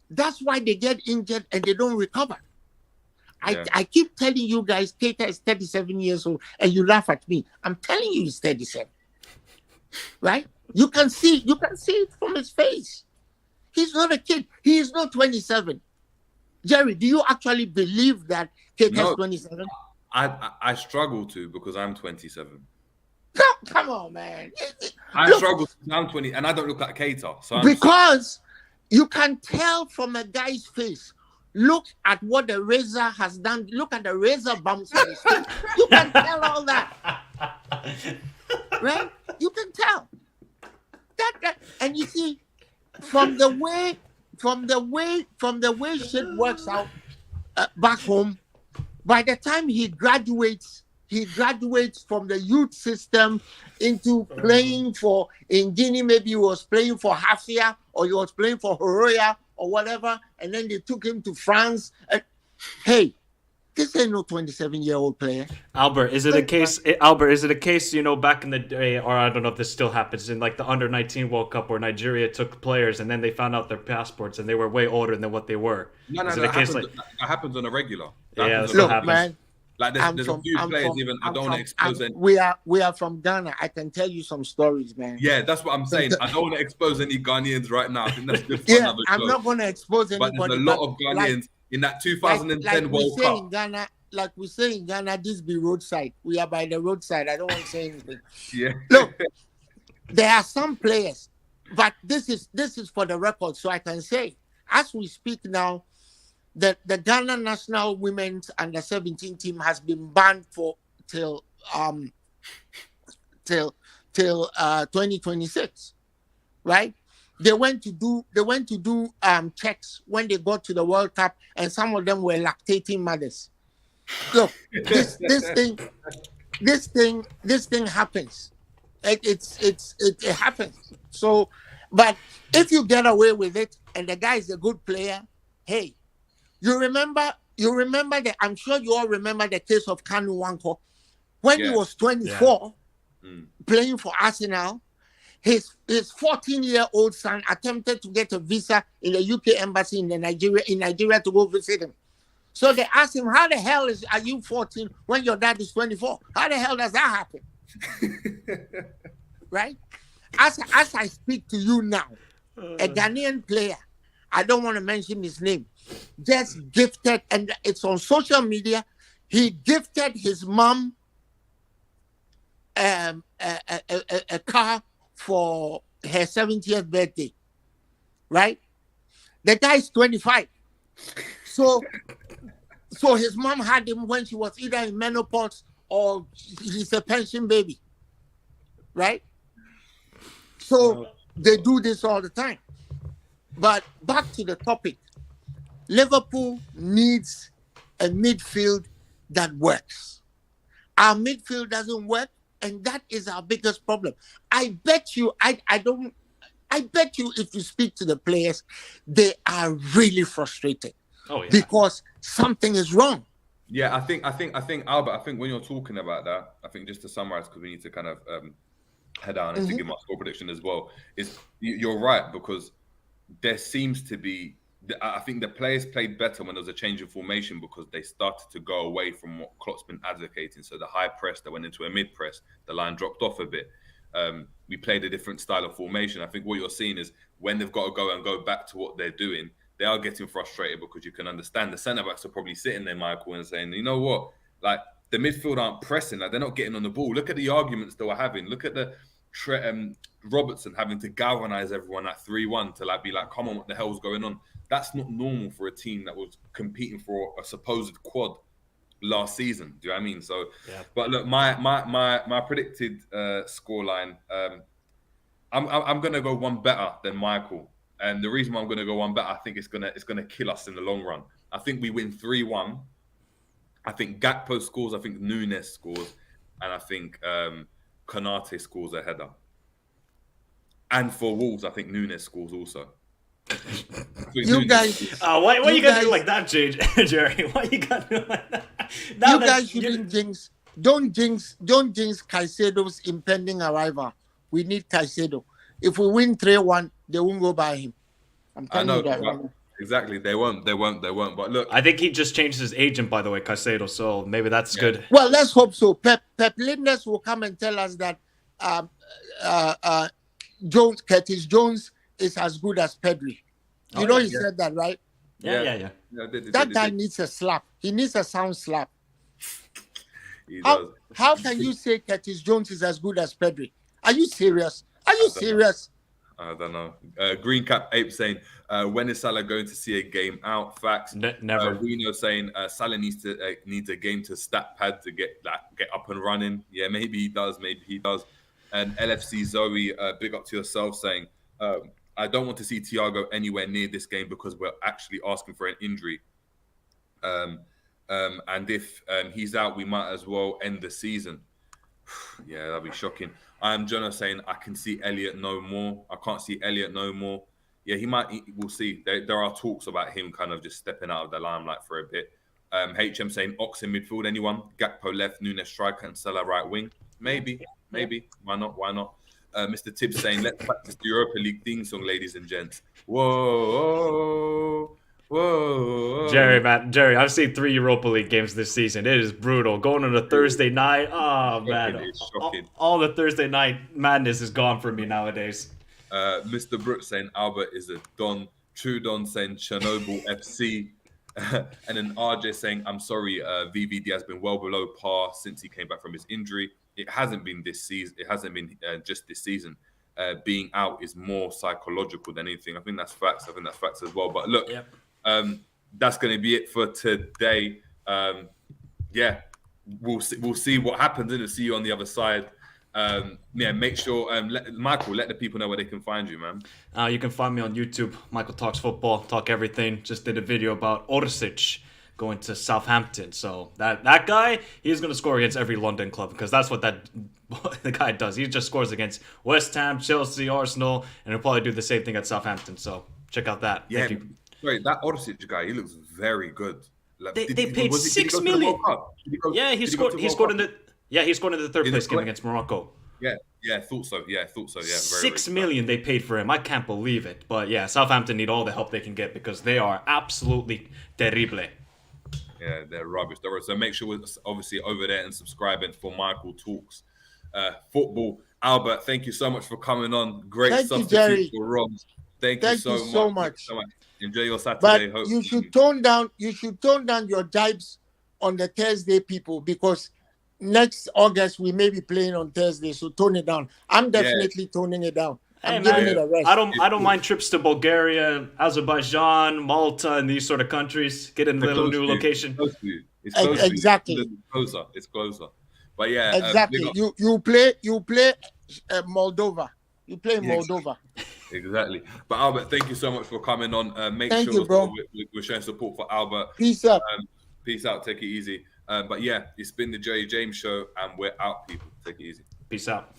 That's why they get injured and they don't recover. I keep telling you guys, Keita is 37 years old, and you laugh at me. I'm telling you he's 37. Right? You can see it from his face. He's not a kid. He is not 27. Jerry, do you actually believe that Keita is 27? I struggle to, because I'm 27. Come on, man. Struggle because I'm 20 and I don't look like Keita. So because you can tell from a guy's face. Look at what the razor has done. Look at the razor bumps on his face. You can tell all that. Right? You can tell. That and you see, from the way shit works out back home, by the time he graduates from the youth system into playing for, in Guinea, maybe he was playing for Hafia or he was playing for Horoya or whatever, and then they took him to France. And, hey, this ain't no 27-year-old player. Albert, is it a case, back in the day, or I don't know if this still happens, in like the Under-19 World Cup where Nigeria took players and then they found out their passports and they were way older than what they were? No, that happens on a regular. Look, man. Like there's a few players I don't want to expose any. We are from Ghana. I can tell you some stories, man. Yeah, that's what I'm saying. I don't want to expose any Ghanaians right now. I think that's good. I'm not going to expose anybody. But there's a lot of Ghanaians in that 2010 World Cup. Like we say in Ghana, this be roadside. We are by the roadside. I don't want to say anything. Yeah. Look, there are some players, but this is for the record, so I can say, as we speak now, the Ghana national women's under 17 team has been banned for till 2026, right? They went to do checks when they got to the World Cup, and some of them were lactating mothers. Look, this thing happens. It happens. So, but if you get away with it, and the guy is a good player, hey, you remember that. I'm sure you all remember the case of Kanu Wanko when he was 24, playing for Arsenal. His 14-year-old son attempted to get a visa in the UK embassy in Nigeria to go visit him. So they asked him, "How the hell are you 14 when your dad is 24? How the hell does that happen?" Right? As I speak to you now, a Ghanaian player, I don't want to mention his name, just gifted, and it's on social media. He gifted his mom a car for her 70th birthday, right? The guy is 25. So his mom had him when she was either in menopause or he's a pension baby, right? So they do this all the time. But back to the topic. Liverpool needs a midfield that works. Our midfield doesn't work, and that is our biggest problem. I bet you, I bet you if you speak to the players, they are really frustrated. Oh, yeah. Because something is wrong. Yeah, I think Albert, I think when you're talking about that, I think just to summarize, because we need to kind of head down and to give my score prediction as well, is you're right, because there seems to be, I think the players played better when there was a change in formation because they started to go away from what Klopp's been advocating. So the high press that went into a mid press, the line dropped off a bit. We played a different style of formation. I think what you're seeing is when they've got to go back to what they're doing, they are getting frustrated because you can understand the centre-backs are probably sitting there, Michael, and saying, you know what, like the midfield aren't pressing, like they're not getting on the ball. Look at the arguments they were having. Look at the Robertson having to galvanise everyone at 3-1 to be like, come on, what the hell's going on? That's not normal for a team that was competing for a supposed quad last season. Do you know what I mean? So, yeah. But look, my predicted scoreline, I'm gonna go one better than Michael. And the reason why I'm going to go one better, I think it's gonna kill us in the long run. I think we win 3-1. I think Gakpo scores. I think Nunes scores, and I think Konate scores a header. And for Wolves, I think Nunes scores also. You guys, why you gotta do like that, Jerry? Why you gotta do like that? You guys shouldn't jinx. Don't jinx Caicedo's impending arrival. We need Caicedo. If we win 3-1, they won't go by him. I'm telling you that. Right? Exactly. They won't. But look, I think he just changed his agent, by the way, Caicedo. So maybe that's good. Well, let's hope so. Pep Linders will come and tell us that Curtis Jones is as good as Pedri. He said that, right? Yeah. That guy needs a slap. He needs a sound slap. How can you say Curtis Jones is as good as Pedri? Are you serious? I don't know. Green Cap Ape saying, when is Salah going to see a game out? Facts. Never. Reno saying Salah needs a game to stat pad to get up and running. Yeah, maybe he does. And LFC Zoe, big up to yourself, saying, I don't want to see Thiago anywhere near this game because we're actually asking for an injury. And if he's out, we might as well end the season. Yeah, that'd be shocking. I'm Jonah saying I can see Elliot no more. I can't see Elliot no more. Yeah, he might. We'll see. There are talks about him kind of just stepping out of the limelight for a bit. HM saying Ox in midfield. Anyone? Gakpo left, Nunes striker, and Salah right wing. Maybe. Why not? Mr. Tibbs saying let's practice the Europa League theme song, ladies and gents. Whoa. Jerry, I've seen 3 Europa League games this season. It is brutal. Going on a Thursday night, man. It's shocking. All the Thursday night madness is gone for me nowadays. Mr. Brooks saying Albert is a Don. True Don saying Chernobyl FC. And then RJ saying, I'm sorry, VVD has been well below par since he came back from his injury. It hasn't been this season. It hasn't been just this season. Being out is more psychological than anything. I think that's facts. As well. But look, that's going to be it for today. Yeah, we'll see what happens, and we'll see you on the other side. Make sure, Michael, let the people know where they can find you, man. You can find me on YouTube, Michael Talks Football, talk everything. Just did a video about Orsic going to Southampton. So that guy, he's going to score against every London club because that's what the guy does. He just scores against West Ham, Chelsea, Arsenal, and he'll probably do the same thing at Southampton. So check out that. Yeah, Thank you. Sorry, that Orsic guy, he looks very good. Like, They paid $6 million. Yeah, he scored in the third place game against Morocco. Yeah, thought so. Yeah, very, $6 million they paid for him. I can't believe it. But yeah, Southampton need all the help they can get because they are absolutely terrible. Yeah, they're rubbish. So make sure we're obviously over there and subscribing for Michael Talks Football. Albert, thank you so much for coming on. Great substitute for Romz. Thank you so much. Enjoy your Saturday. But you should tone down your jibes on the Thursday, people, because next August we may be playing on Thursday, so tone it down. I'm definitely toning it down. I'm giving it a rest. I don't mind trips to Bulgaria, Azerbaijan, Malta, and these sort of countries. Get in a little new location. It's close to you. Exactly. It's closer. But yeah, exactly. You play Moldova. You play Moldova. Exactly. But Albert, thank you so much for coming on. Thank you, bro. We're showing support for Albert. Peace up. Peace out. Take it easy. But yeah, it's been the Jerry James Show, and we're out, people. Take it easy. Peace out.